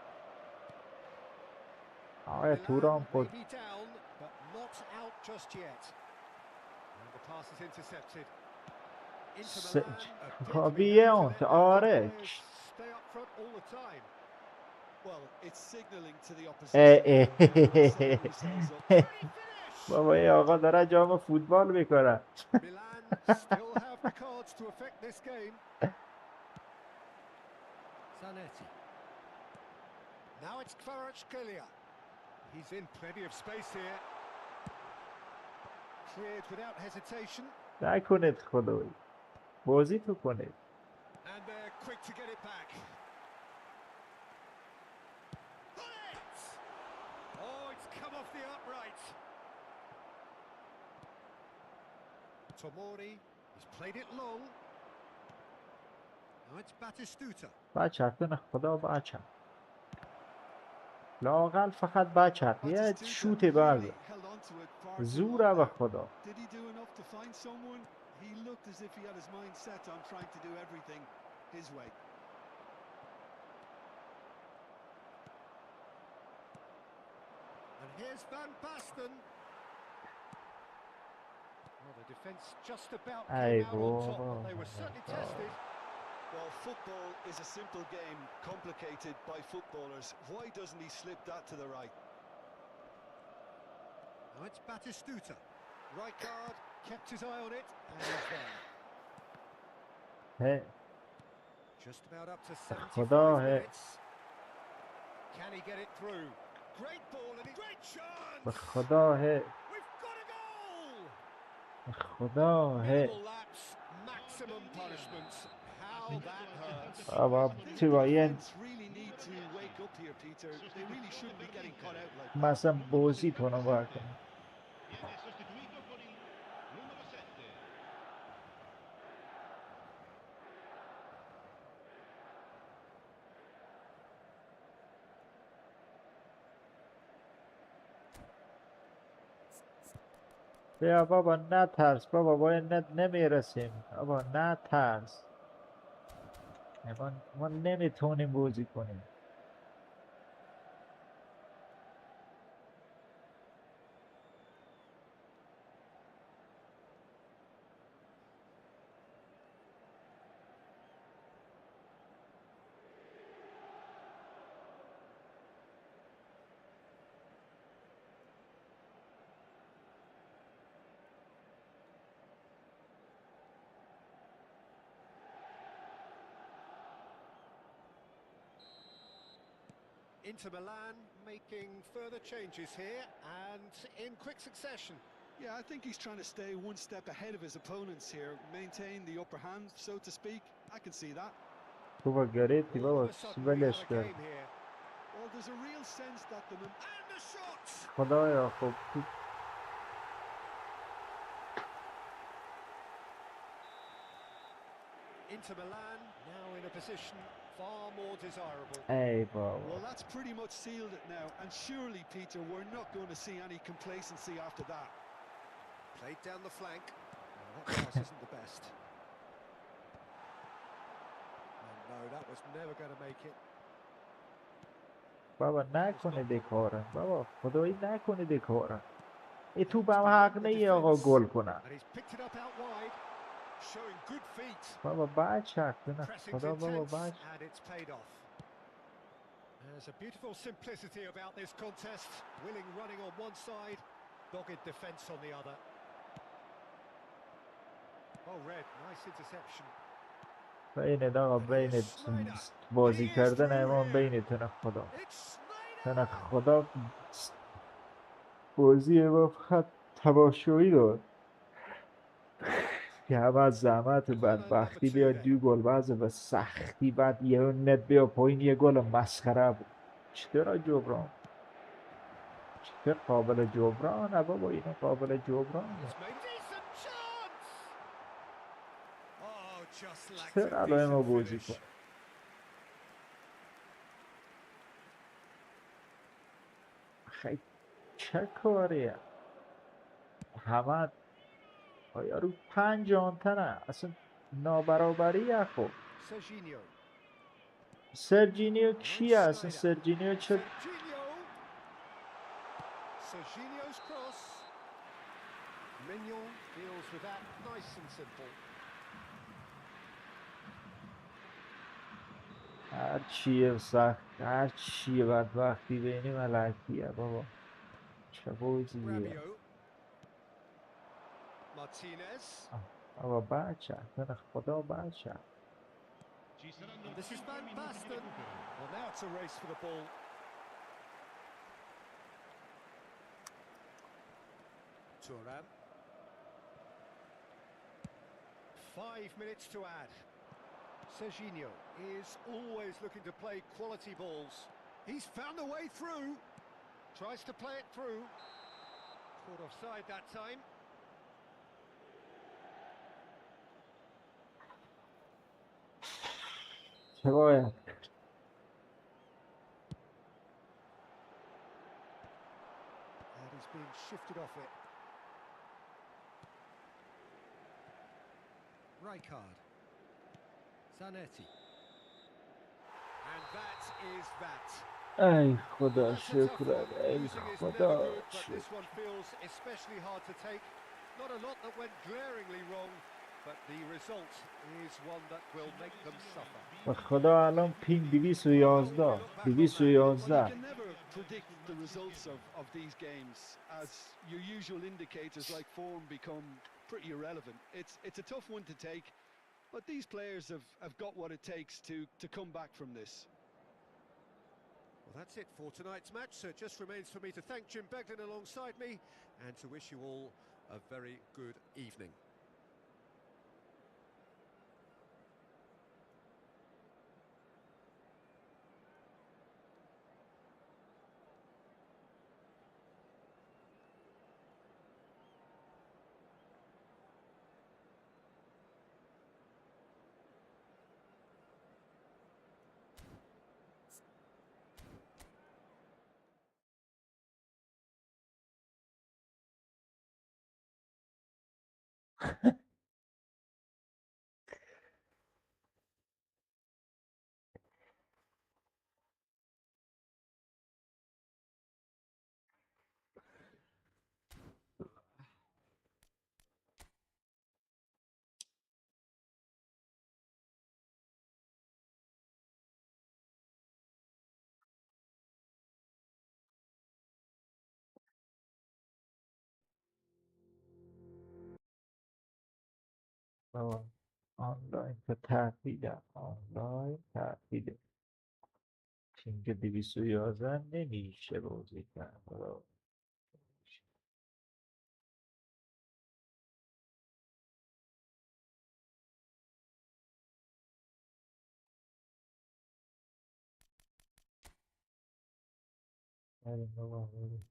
آقای Milan توران may خود be down, but not out just yet. And the pass is intercepted. Inter Milan appear to be کابیه having to اون let their آره players stay up front all the time. Well, it's signalling to the اه opposition. اه. Setting themselves up. Pretty finish! بابا این آقا داره جام فوتبال میکنه. Milan still have the cards to affect this game. Zanetti. Now it's Kvaratskhelia. He's in plenty of space here. Cleared without hesitation. نکنید خدایی بازی تو کنید. And they're quick to get it back. Hullet! Oh, it's come off the upright. Tomori, he's played it long. Now it's Batistuta. بچرخ خدا بچرخ لااقل فقط بچرخ یه شوت بعد زوره به خدا. Did he do enough to find someone? He looked as if he had his mind set on trying to do everything his way. And here's Van Basten. Well, the defence just about came out on top, but they were certainly tested. Well, football is a simple game, complicated by footballers. Why doesn't he slip that to the right? Now it's Batistuta. Right guard, kept his eye on it, and he's there. Hey. Just about up to خدا 75 minutes. Can he get it through? Great ball and great chance! به خدا We've got a goal! به خدا Minimal lapse, maximum punishment. How that hurts. بابا تو باید Really need to wake up here, Peter. They really shouldn't be getting caught out like that. مثلا بازی تونو برکنم. Viene sostituito con il numero 7. بیا بابا نترس بابا باید نمیرسیم بابا نترس ما نمیتونیم بازی کنیم. Inter Milan making further changes here and in quick succession. Yeah, I think he's trying to stay one step ahead of his opponents here, maintain the upper hand, so to speak. I can see that. بابا گریتی All بابا of a sudden we have ولش a کن. game here. Well, there's a real sense that the And the shot! خدایا خب Inter Milan now in a position far more desirable. ای بابا Well, that's pretty much sealed it now, and surely, Peter, we're not going to see any complacency after that. Played down the flank. Well, that pass isn't the best. And no, that was never going to make it. بابا نکنه دکاره بابا خدایی نکنه دکاره ای تو هم حق نیه آقا گل کنن. And he's picked it up out wide, showing good feet. بابا بعد شرط نه Pressing's خدا بابا intense, بعد and it's paid off. There's a beautiful simplicity about this contest. Willing running on one side, dogged defence on the other. Oh, Red, nice interception. بین آقا بین بازی کردن امان بینتونه خدا It's تنه Snyder! خدا بازی با فقط تماشایی داد که همه از زحمت بدبختی بیا دو گل بعضه به سختی بعد یه نت بیا پایین یه گل مسخره بود. چطور جبران چطور قابل جبرانه بابا اینا قابل جبرانه It's made a decent chance! Oh, just lacked چطور a علای ما decent بازی finish. کن خیلی چه کاریه همه آیا رو 5 آنتنه اصلا نابرابریه خب Serginho. سرجینیو کیه اصلا سرجینیو چه Serginho's cross. Mignon deals with that nice and simple. هر چیه سخت هر چیه بدبختی بینی ملکیه بابا چه بازیه Rabiot. Martinez. بابا بچه تن خدا بچه Ci saranno And this is 5 Van minuti di Basten. recupero. Well, now it's a race for the ball. Thuram. 5 minutes to add. Serginho is always looking to play quality balls. He's found a way through. Tries to play it through. Caught offside that time. چه باید؟ And he's being shifted off it. Rijkaard. Zanetti. And that is that. ای خدا That's a tough شکرت، one. ای Losing is خدا never good, but شکر. this one feels especially hard to take. Not a lot that went glaringly wrong, but the result is one that will make them suffer. به خدا الان پینگ 211 Well, 211. you can never predict the results of these games, as your usual indicators like form become pretty irrelevant. It's a tough one to take, but these players have got what it takes to come back from this. Well, that's it for tonight's match, so it just remains for me to thank Jim Beglin alongside me and to wish you all a very good evening. آنلاین تا تحویلم، آنلاین تحویل پینگ 211 نمیشه بازی کرد. بریم بابا، بریم.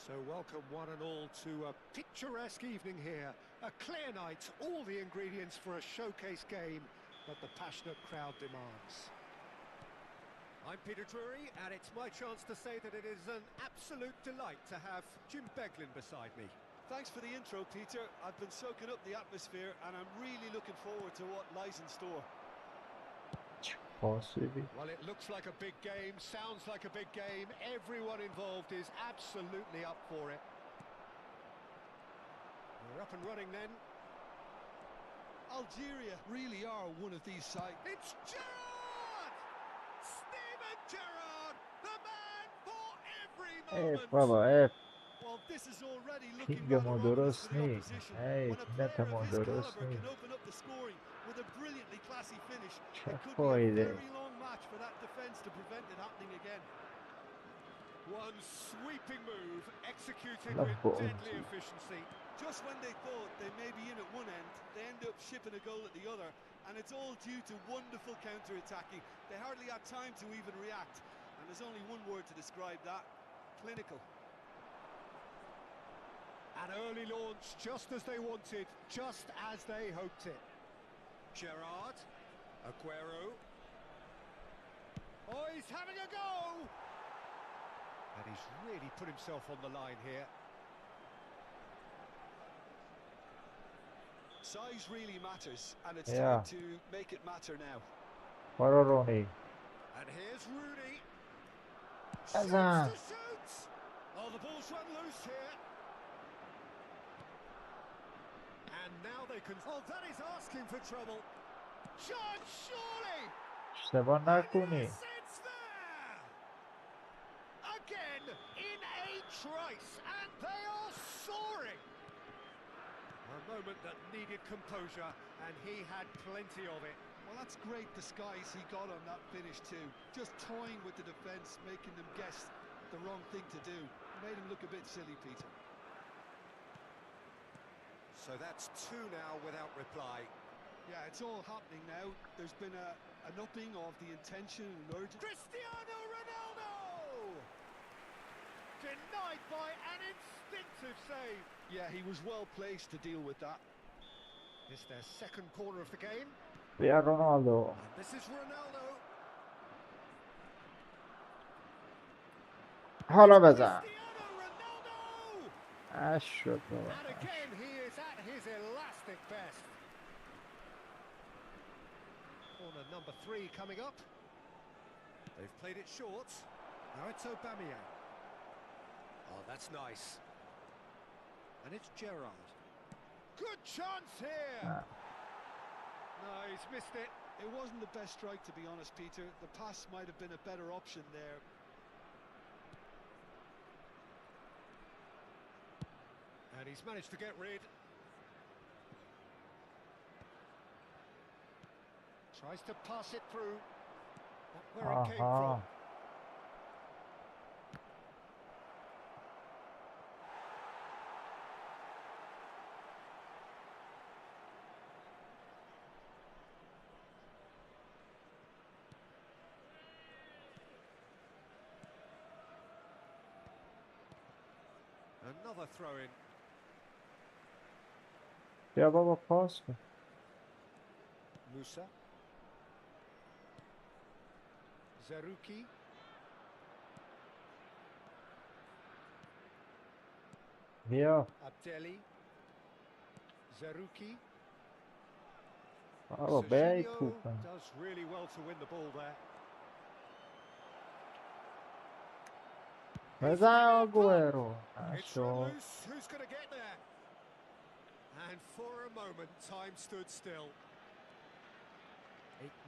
So welcome one and all to a picturesque evening here. A clear night, all the ingredients for a showcase game that the passionate crowd demands. I'm Peter Drury, and it's my chance to say that it is an absolute delight to have Jim Beglin beside me. Thanks for the intro, Peter. I've been soaking up the atmosphere, and I'm really looking forward to what lies in store. پاسوی Well, it looks like a big game, sounds like a big game. Everyone involved is absolutely up for it. We're up and running then. Algeria really are one of these sides. It's Gerrard! Steven Gerrard, the man for every اف moment. بابا اف Well, this is already looking پینگ rather ما ominous درست for the نیست. opposition. ای When a نت player ما of his درست caliber can نیست. open up the scoring with a brilliantly classy finish, چه it could be a فایده. very long match for that defence to prevent it happening again. One sweeping move, executed Love with ball. deadly efficiency. Just when they thought they may be in at one end, they end up shipping a goal at the other, and it's all due to wonderful counter-attacking. They hardly had time to even react, and there's only one word to describe that: clinical. An early launch, just as they wanted, just as they hoped it. Gerrard, Aguero. Oh, he's having a go! And he's really put himself on the line here. Size really matters, and it's Yeah. time to make it matter now. برو رونی. And here's Rooney. بزن. Shoots to shoot! Oh, the ball's run loose here. And now they can... Oh, that is asking for trouble. Shot, surely! اشتباه نکنی. Yes, it's there! Again, in a trice, and they are soaring! A moment that needed composure, and he had plenty of it. Well, that's great disguise he got on that finish too. Just toying with the defence, making them guess the wrong thing to do. Made him look a bit silly, Peter. So that's two now without reply. Yeah, it's all happening now. There's been an upping of the intention and urgency. Cristiano Ronaldo! Denied by an instinctive save. Yeah, he was well placed to deal with that. It's their second corner of the game. بیا رونالدو. And this is Ronaldo. حالا بزن. Cristiano Ronaldo! اش شد بابا. And again, he is at his elastic best. Corner number 3 coming up. They've played it short. Now it's Aubameyang. Oh, that's nice. And it's Gerrard. Good chance here. No, he's missed it. It wasn't the best strike, to be honest, Peter. The pass might have been a better option there. And he's managed to get rid. Tries to pass it through. Not where it came from. Another throw in. بیا بابا پاس کن. Musa. Zerouki. بیا. Abdelli. Zerouki. بابا بیا Serginho توپم. does really well to win the ball there. بزن آگوئرو. It's run اشو. loose. Who's going to get there? And for a moment, time stood still.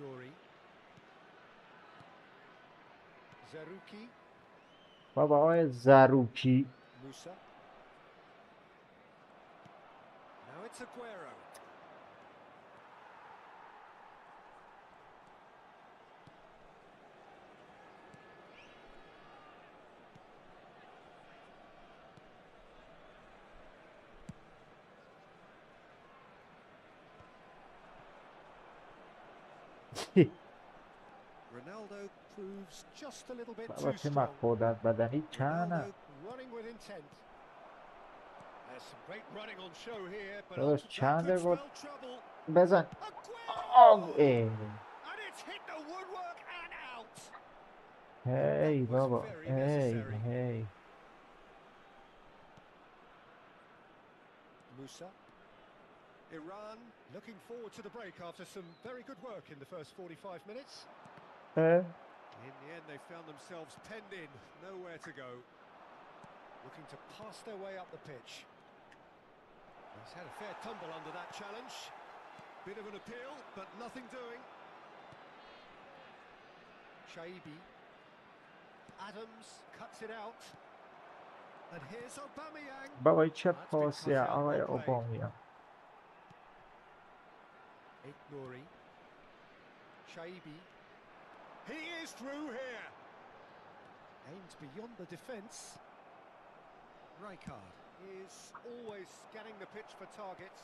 Nouri. Zerouki. بابا آقای زروکی. Musa. Now it's Aguero. Ronaldo proves just a little bit بابا too تیم strong. قدرت بدنی چنده. Ronaldo running with intent. There's some great running on show here, but داداش that چنده could گل. spell trouble. بزن. Aguero! And it's hit the woodwork and out. هی That was بابا. very هی necessary. هی. Musa. Iran looking forward to the break after some very good work in the first 45 minutes. In the end, they found themselves penned in, nowhere to go. Looking to pass their way up the pitch. He's had a fair tumble under that challenge. Bit of an appeal, but nothing doing. Shaibi. Adams cuts it out. And here's Aubameyang. بابا چه پاسیه آقای اوبامیان. Nouri. Shaibi. He is through here. Aims beyond the defence. Rijkaard is always scanning the pitch for targets.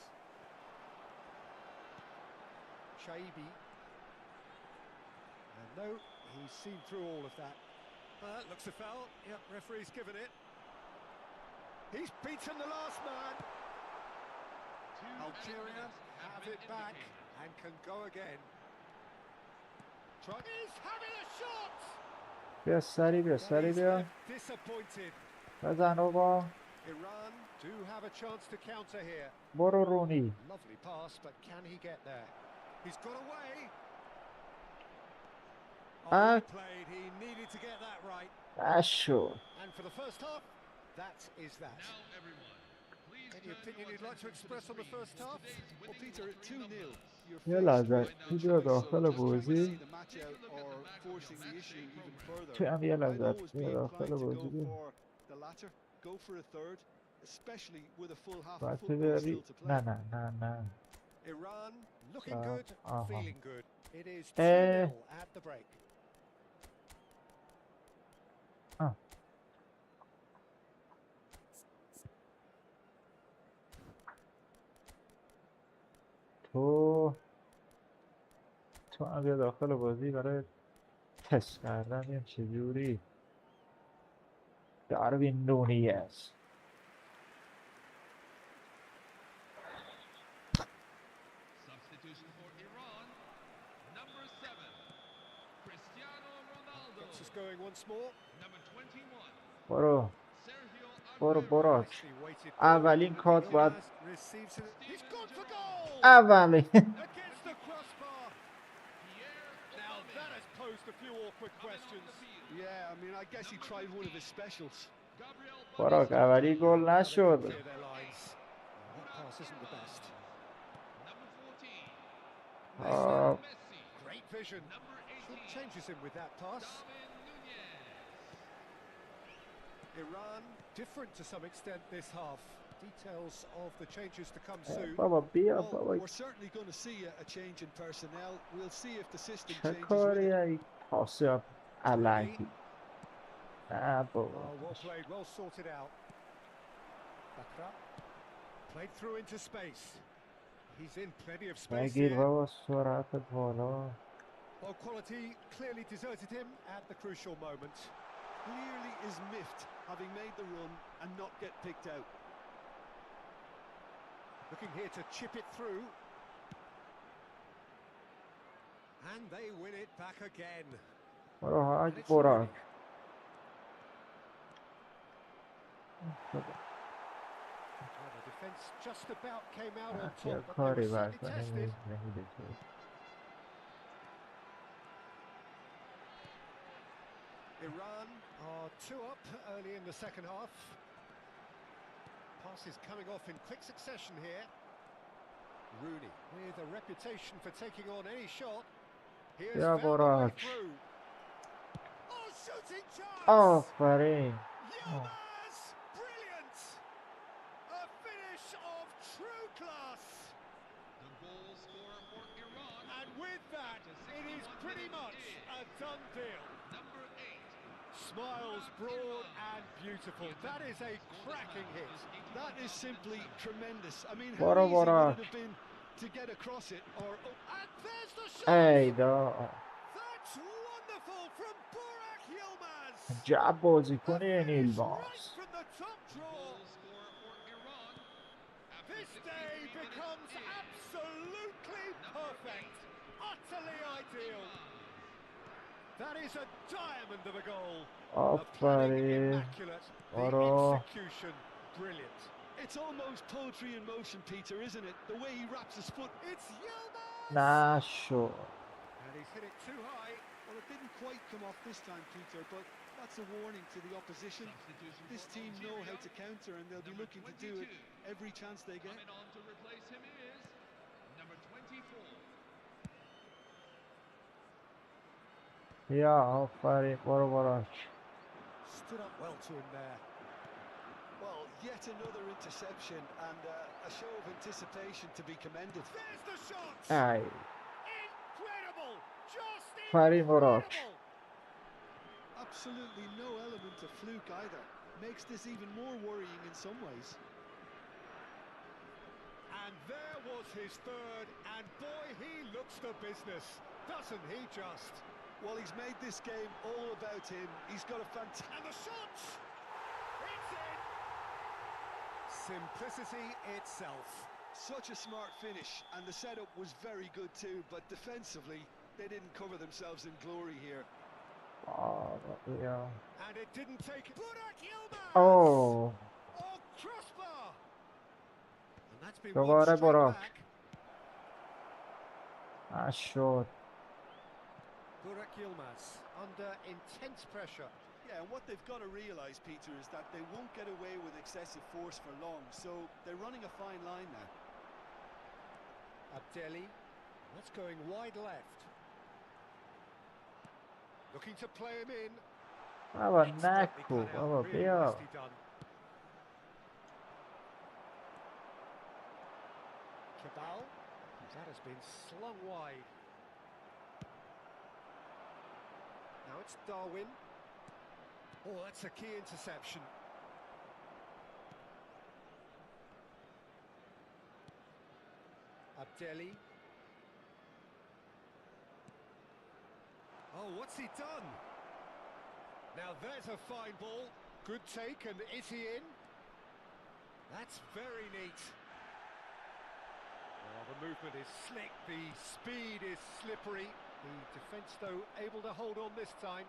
Shaibi. And no, he's seen through all of that. Looks a foul. Yep, referee's given it. He's beaten the last man. Algeria have it back and can go again. He's having a shot. بیا سری بیا But سری he's بیا left disappointed. بزن بابا Iran do have a chance to counter here. برو رونی Lovely pass, but can he get there? He's got away. Oh, well played. He needed to get that right. نشد And for the first half, that is that. Now everyone, please Any turn opinion your you'd like to attention to express on the screen first for half? today's Well, winning Peter, lottery 2-0. numbers. You're یه faced لحظه with the ویدیو choice of داخل just trying to بازی see the match out or forcing the issue even further. تو هم یه I'd لحظه always be ویدیو داخل inclined to بازی go بیا for the latter, go for a third, especially with a full half of باید تو football still بیاری to نه play. نه نه نه Iran looking good, آها feeling good. It is 2-0 اه at the break. آه. تو هم بیا داخل بازی برای تست کردن یه چجوری داروین نونیز Substitution for Iran, number 7, Cristiano Ronaldo. Gets us going once more. Number 21, برو Sergio برو Aguero. براک Nicely weighted ball. اولین کارت باید Yilmaz receives it. He's gone for goal! اولین Against the crossbar. Now that has posed a few awkward questions. Yeah, I mean, I guess he tried one of his specials. براک اولی گل Now they can نشد clear their lines. That pass isn't the best. Number 14, آه. Messi. Great vision. Number 18, Short changes him with that pass. Darwin Nunez. Iran different to some extent this half. Details of the changes to come soon. بابا بیا Well, بابا we're certainly going to see a change in personnel. We'll see if the system چه changes with کاری it. ای پاس علکی نه بابا Oh, well played, well sorted out. Bakra played through into space. He's in plenty of space نگیر here. بابا سرعت بالا Well, quality clearly deserted him at the crucial moment. Clearly is miffed having made the run and not get picked out. Looking here to chip it through. And they win it back again. برو And حاج it's براک Rooney. Well, the defence just about came out on یا top, but they کاری were certainly برکنه tested. نمیده تو Iran are 2 up early in the second half. Passes coming off in quick succession here. Rooney with a reputation for taking on any shot. Here's یا found the way براک through. Oh, shooting chance! آفرین Yilmaz! Brilliant! A finish of true class. The goal scorer for Iran, And with that, it is pretty much a done deal. number 8. Smiles broad and beautiful. That is a cracking hit. That is simply tremendous. I mean, Bora, how easy bora. would it have been to get across it or... And there's the shot! ای دا That's wonderful from Burak Yilmaz! عجب بازی A کنی این finish ایلماس right from the top draw. Goal scorer for Iran, after This 63 day minutes becomes is absolutely number perfect. 8, Utterly ideal. That is a diamond of a goal. The planning آفرین immaculate. The برو execution brilliant. It's almost poetry in motion, Peter, isn't it? The way he wraps his foot. It's Yilmaz! نشد And he's hit it too high. Well, it didn't quite come off this time, Peter, but that's a warning to the opposition. substitution This for team know how Algeria. to counter and they'll be Number looking to do it 22. every chance they get. Coming on to replace him is number 24. یا آفرین برو براک Stood up well to him there. Well, yet another interception and a show of anticipation to be commended. There's the shot! ای Incredible! Just فرین براک incredible! Absolutely no element of fluke either. Makes this even more worrying in some ways. And there was his third, and boy, he looks the business, doesn't he just? Well, he's made this game all about him. He's got a fantastic... And the shot! It's in! Simplicity itself. Such a smart finish, and the setup was very good too, but defensively, they didn't cover themselves in glory here. Yeah. And it didn't take Burak Yilmaz. Oh. Oh, crossbar. And that's been دوباره won straight براک. back. نشد. Burak Yilmaz under intense pressure. Yeah, and what they've got to realise, Peter, is that they won't get away with excessive force for long, so they're running a fine line now. Abdelli, that's going wide left. Looking to play him in. بابا Expertly نکو. cut out, بابا really بیا. nicely done. Cabal, that has been slung wide. Now it's Darwin. Oh, that's a key interception. Abdelli. Oh, what's he done? Now there's a fine ball. Good take, and is he in? That's very neat. Oh, the movement is slick, the speed is slippery. The defence, though, able to hold on this time.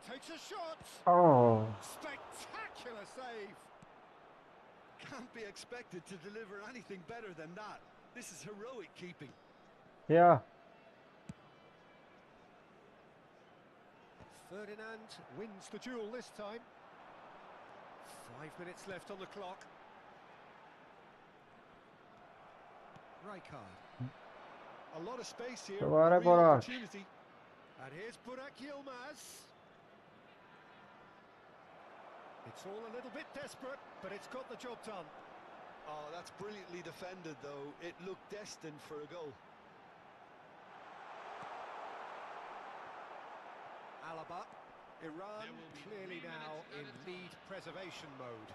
Takes a shot. Oh. Spectacular save. Can't be expected to deliver anything better than that. This is heroic keeping. Yeah. Ferdinand wins the duel this time. 5 minutes left on the clock. Rijkaard. A lot of space here. دوباره Real براک. opportunity. And here's Burak Yilmaz. It's all a little bit desperate, but it's got the job done. Oh, that's brilliantly defended, though. It looked destined for a goal. Alaba. Iran clearly now in lead preservation mode.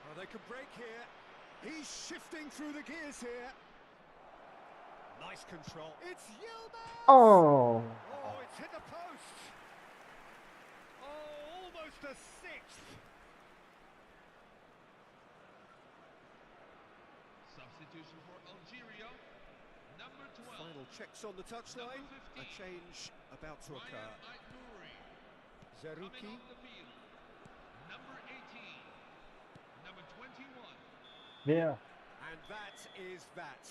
Oh, they could break here. He's shifting through the gears here. Nice control. It's Yilmaz! Oh. Oh, it's hit the post. Oh, almost a sixth. Substitution for Algeria. Number 12. Final checks on the touchline. A change about to occur. Zerouki. Coming on the field. Number 18. Number 21. Yeah. And that is that.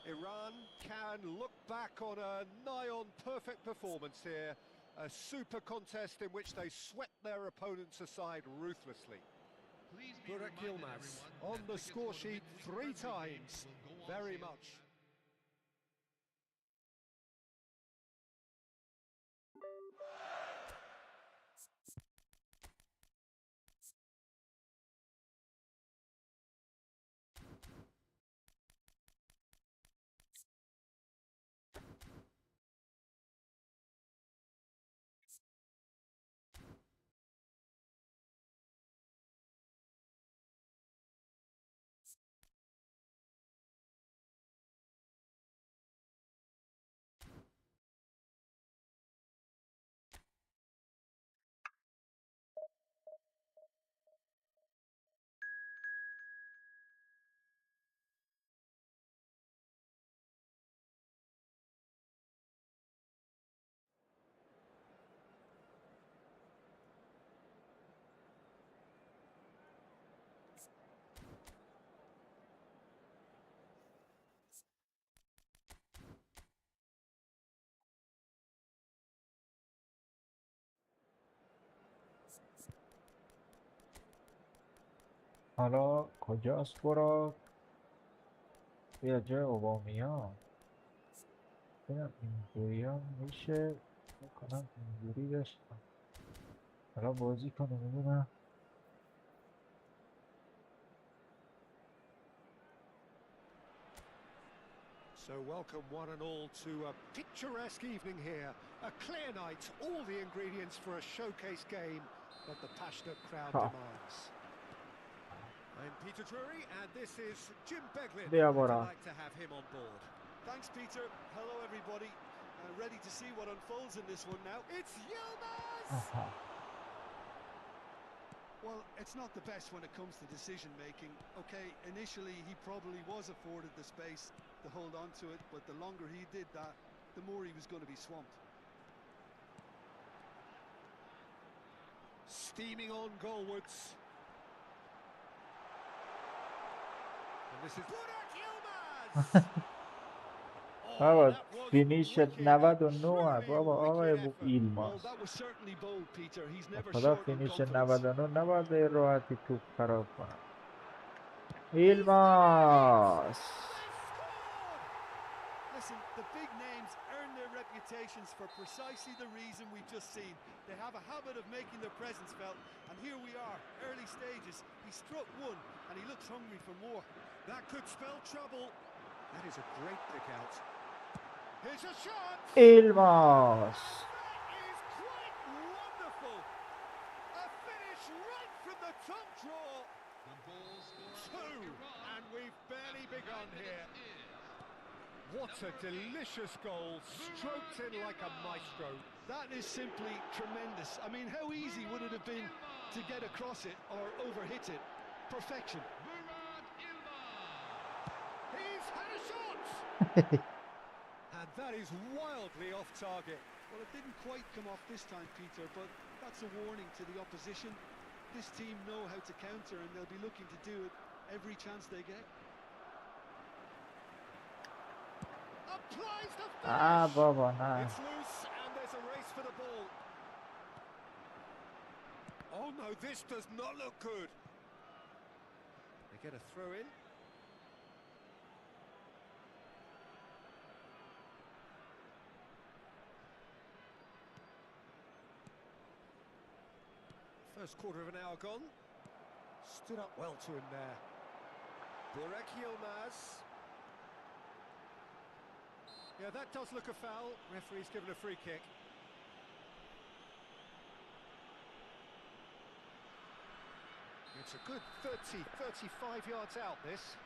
Iran can look back on a nigh-on perfect performance here. A super contest in which they swept their opponents aside ruthlessly. Please be Burak reminded, Yilmaz everyone, on that the tickets score for the sheet midweek 3 friendly times. games will go on Very sale. much. حالا کجاست براک؟ بیا جای اوبامیان. ببینم اینجوری هم میشه بکنم اینجوری داشتم. حالا بازی کنه ببینم. So welcome one and all to a picturesque evening here. A clear night, all the ingredients for a showcase game that the passionate crowd demands. I'm Peter Drury, and this is Jim Beglin. Yeah, I'd Bora. like to have him on board. Thanks, Peter. Hello, everybody. Ready to see what unfolds in this one now. It's Yilmaz! Well, it's not the best when it comes to decision making. Okay, initially he probably was afforded the space to hold on to it, but the longer he did that, the more he was going to be swamped. Steaming on goalwards. And this is Burak Yilmaz. بابا فینیشت 99 بابا آقای ایلماس خدا فینیش 99 نباید به راحتی توپ خراب کنم. ایلماس Listen, the big names earn their reputations for precisely the reason we've just seen. They have a habit of making their presence felt, and here we are, early stages. He struck one, and he looks hungry for more. That could spell trouble. That is a great pick out. Here's a shot. ایلماس That is quite wonderful. A finish right from the top draw. Two, and we've barely begun here. What a delicious goal, stroked in like a maestro. That is simply tremendous. I mean, how easy would it have been to get across it or overhit it? Perfection. He's had a shot. And that is wildly off target. Well, it didn't quite come off this time, Peter, but that's a warning to the opposition. This team know how to counter, and they'll be looking to do it every chance they get. Applies the finish. بابا نه. It's loose and there's a race for the ball. Oh no, this does not look good. They get a throw in. First quarter of an hour gone. Stood up well to him there. Burak Yilmaz. Yeah, that does look a foul. Referee's given a free kick. It's a good 30, 35 yards out, this.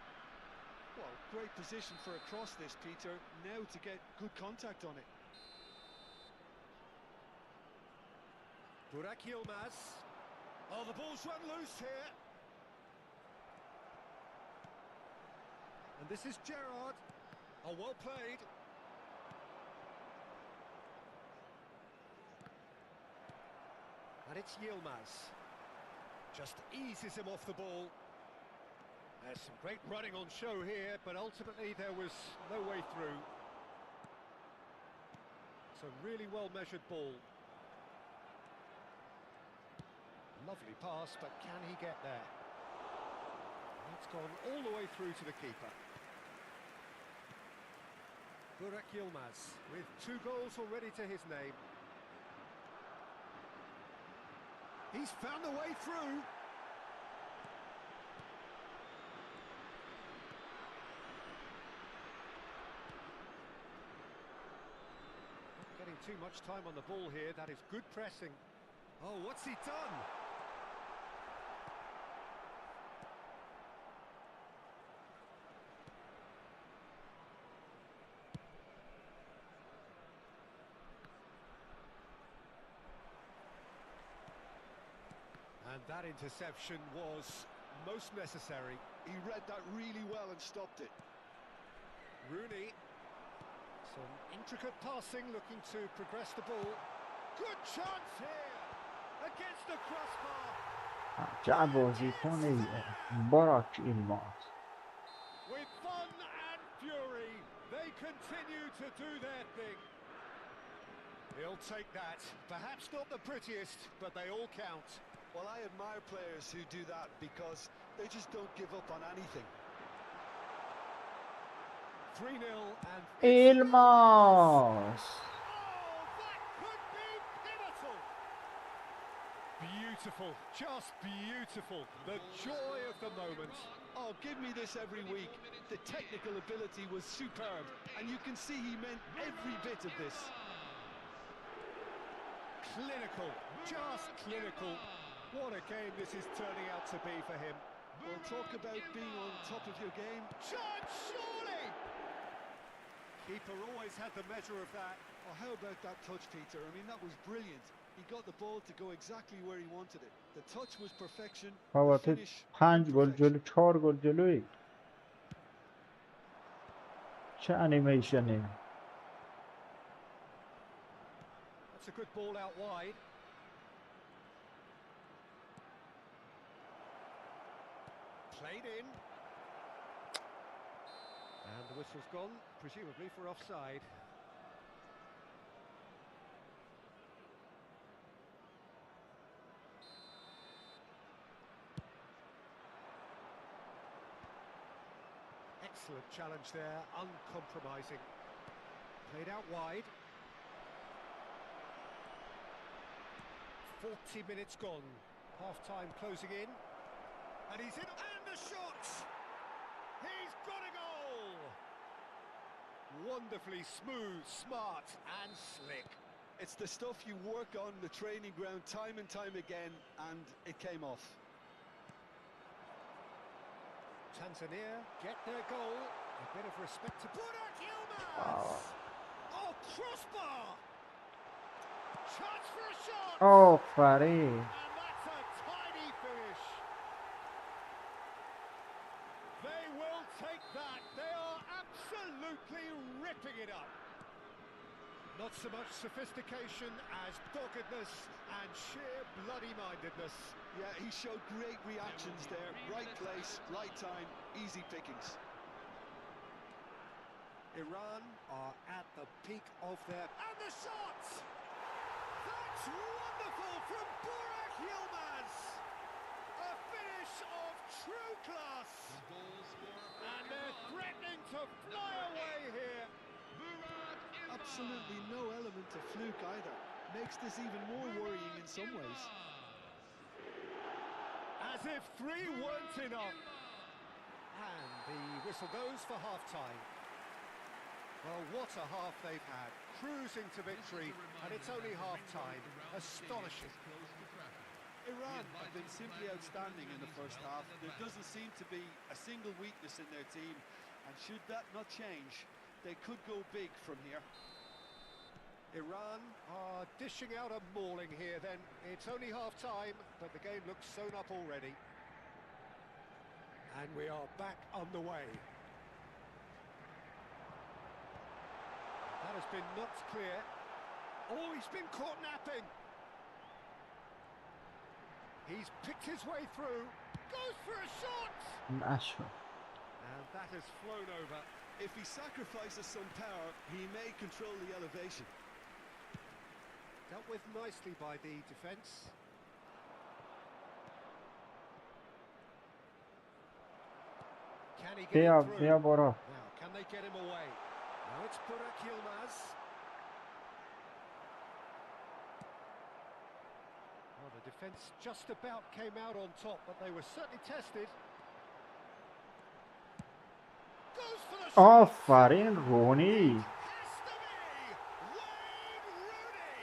Well, great position for a cross this, Peter. Now to get good contact on it. Burak Yilmaz. Oh, the ball's run loose here. And this is Gerrard. Oh, well played. And it's Yilmaz. Just eases him off the ball. There's some great running on show here, but ultimately there was no way through. It's a really well-measured ball. Lovely pass, but can he get there? It's gone all the way through to the keeper. Burak Yilmaz with 2 goals already to his name. He's found the way through. Not getting too much time on the ball here. That is good pressing. Oh, what's he done? And that interception was most necessary. He read that really well and stopped it. Rooney. Some intricate passing, looking to progress the ball. Good chance here against the crossbar. چه بازیکن باراک ایلماس. With fun and fury, they continue to do their thing. He'll take that. Perhaps not the prettiest, but they all count. Well, I admire players who do that because they just don't give up on anything. 3-0 and... ایلماس. Oh, that could be pivotal! Beautiful, just beautiful. The joy of the moment. Oh, give me this every week. The technical ability was superb, and you can see he meant every bit of this. Clinical, just clinical. What a game this is turning out to be for him. Well, talk about being on top of your game. Chance, surely! Keeper always had the measure of that. Oh, how about that touch, Peter? I mean, that was brilliant. He got the ball to go exactly where he wanted it. The touch was perfection. بابا The تو finish 5 گل perfection. جلو 4 گل جلوی چه انیمیشنی That's a good ball out wide. Played in. And the whistle's gone, presumably for offside. Excellent challenge there, uncompromising. Played out wide. 40 minutes gone. Half-time closing in. And he's in, and the shot! He's got a goal! Wonderfully smooth, smart and slick. It's the stuff you work on the training ground time and time again, and it came off. Tanzania get their goal. A bit of respect to Burak Yilmaz! Oh, crossbar! Chance for a shot! آفرین And that's a tiny finish. They will take that. They are absolutely ripping it up. Not so much sophistication as doggedness and sheer bloody-mindedness. Yeah, he showed great reactions there. Right place, right time, easy pickings. Iran are at the peak of their... And the shot! That's wonderful from Burak Yilmaz! A finish of true class! And they're threatening to fly away here. Absolutely no element of fluke either. Makes this even more worrying in some ways. As if 3 weren't enough. And the whistle goes for half-time. Well, what a half they've had. Cruising to victory, and it's only half-time. Astonishing. Iran have been simply outstanding in the first half. There doesn't seem to be a single weakness in their team, and should that not change, they could go big from here. Iran are dishing out a mauling here then. It's only half-time, but the game looks sewn up already. And we are back underway. That has been knocked clear. Oh, he's been caught napping. He's picked his way through. Goes for a shot! نشد And that has flown over. If he sacrifices some power, he may control the elevation. Dealt with nicely by the defence. Can he get بیا it through? بیا برو Now, can they get him away? Now it's Burak Yilmaz. Well, the defence just about came out on top, but they were certainly tested. Goes for the shot! آفرین رونی Has to be Wayne Rooney!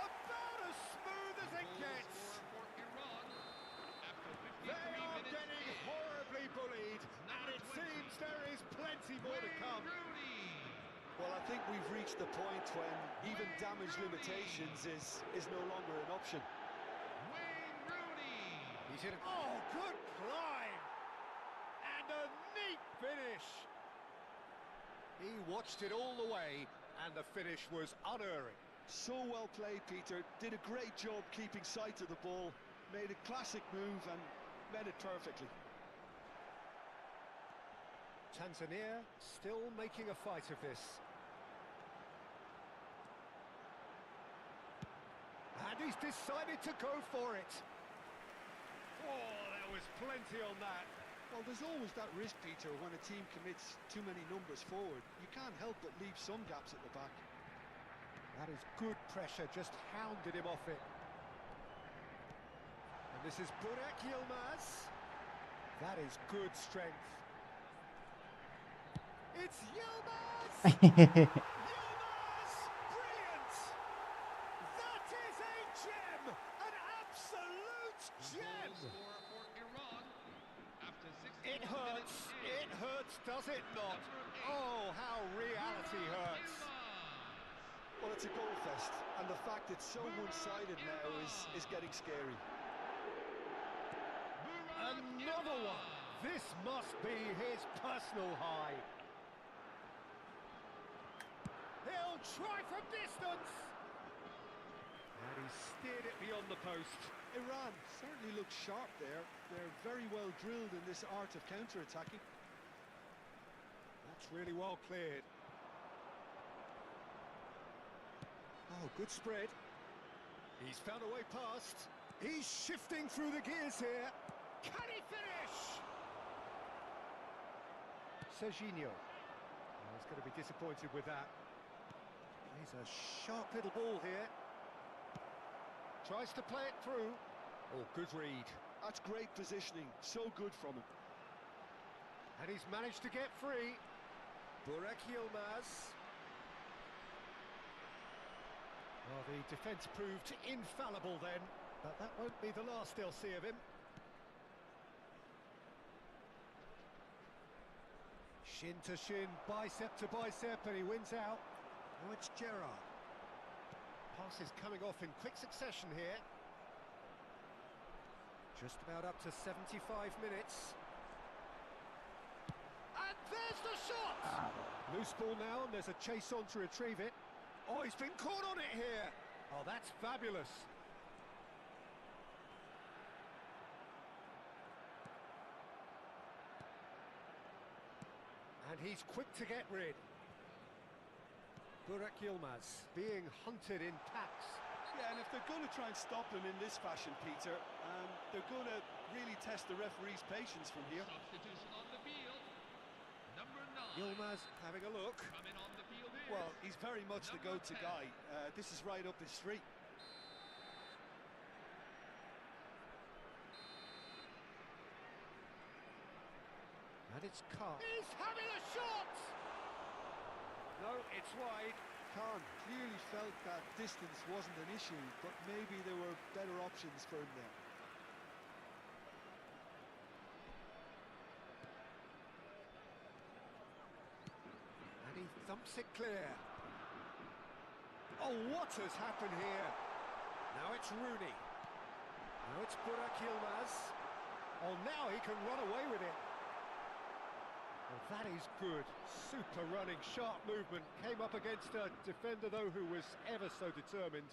About as smooth as it gets. They are getting horribly bullied, and it seems there is plenty more to come. Well, I think we've reached the point when even damage limitations is no longer an option. He's hit it. Oh, good climb! And a neat finish. He watched it all the way, and the finish was unerring. So well played, Peter. Did a great job keeping sight of the ball. Made a classic move and met it perfectly. Tanzania still making a fight of this. And he's decided to go for it. Oh, there was plenty on that. Well, there's always that risk, Peter, when a team commits too many numbers forward. You can't help but leave some gaps at the back. That is good pressure, just hounded him off it. And this is Burak Yilmaz. That is good strength. It's Yilmaz! Yilmaz! Brilliant! That is a gem! An absolute gem! It hurts, does it not? Oh, how reality hurts. Well, it's a goal fest, and the fact it's so one-sided now is getting scary. Another one! This must be his personal high. He'll try from distance! And he steered it beyond the post. Iran certainly looks sharp there. They're very well drilled in this art of counter-attacking. That's really well cleared. Oh, good spread. He's found a way past. He's shifting through the gears here. Can he finish? Serginho. Oh, he's going to be disappointed with that. He's a sharp little ball here. Tries to play it through. Oh, good read. That's great positioning. So good from him. And he's managed to get free. Burak Yilmaz. Well, the defence proved infallible then, but that won't be the last they'll see of him. Shin to shin, bicep to bicep, and he wins out. Now it's Gerrard. Pass is coming off in quick succession here. Just about up to 75 minutes. And there's the shot! Loose ball now, and there's a chase on to retrieve it. Oh, he's been caught on it here. Oh, that's fabulous. And he's quick to get rid. Burak Yilmaz being hunted in packs. Yeah, and if they're going to try and stop him in this fashion, Peter, they're going to really test the referee's patience from here. Substitution on the field. Number 9. Yilmaz having a look. Coming on the field is Well, he's very much the number go-to 10. guy. This is right up his street. And it's Khan. He's having a shot! No, it's wide. Khan clearly felt that distance wasn't an issue, but maybe there were better options for him there. And he thumps it clear. Oh, what has happened here? Now it's Rooney. Now it's Burak Yilmaz. Oh, now he can run away with it. Well, that is good. Super running, sharp movement. Came up against a defender, though, who was ever so determined.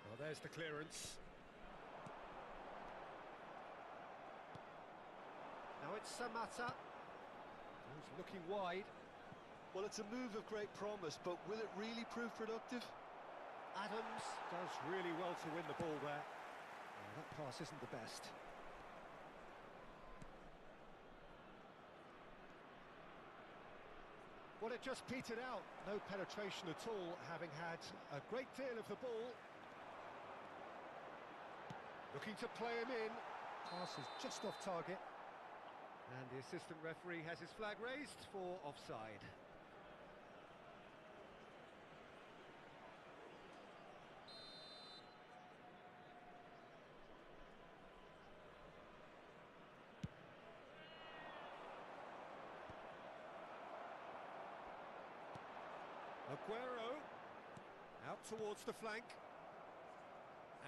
Well, there's the clearance. Now it's Samata. Who's looking wide. Well, it's a move of great promise, but will it really prove productive? Adams does really well to win the ball there. Well, that pass isn't the best. Well, it just petered out. No penetration at all, having had a great deal of the ball. Looking to play him in. Pass is just off target. And the assistant referee has his flag raised for offside. Aguero out towards the flank,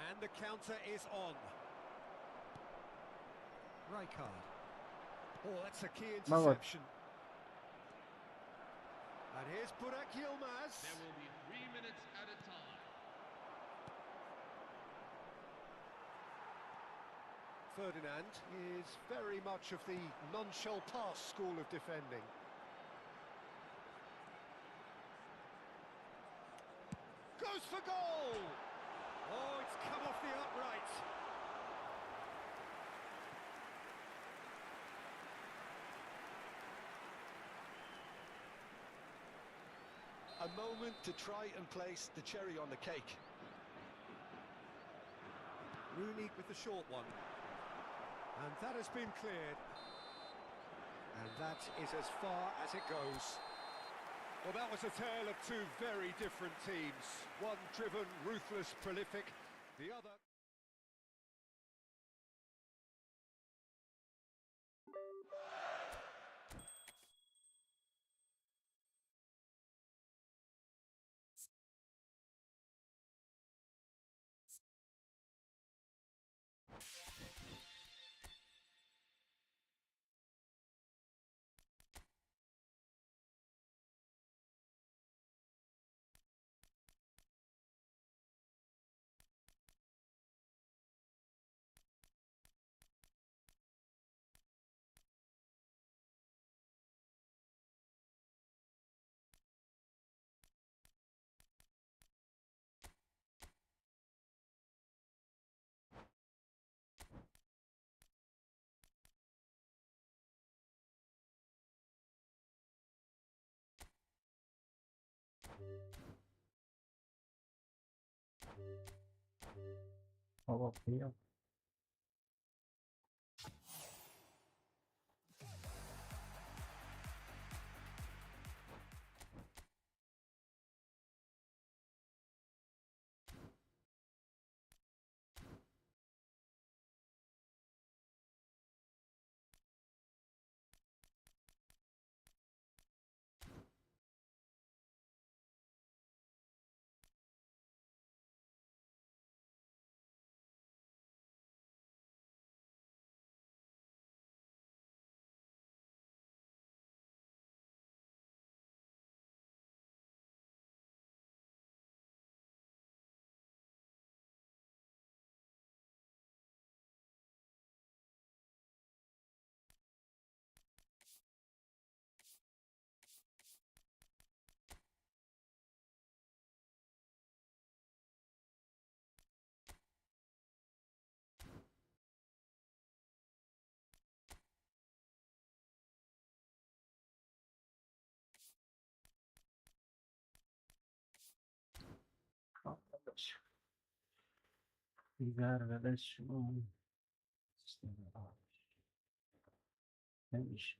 and the counter is on. Rijkaard. Oh, that's a key interception. And here's Burak Yilmaz. There will be 3 minutes at a time. Ferdinand is very much of the non-shell pass school of defending. Goes for goal! Oh, it's come off the upright. A moment to try and place the cherry on the cake. Rooney with the short one. And that has been cleared. And that is as far as it goes. Well, that was a tale of two very different teams. One driven, ruthless, prolific. The other... بابا بیا. دیگر ولش نمیشه.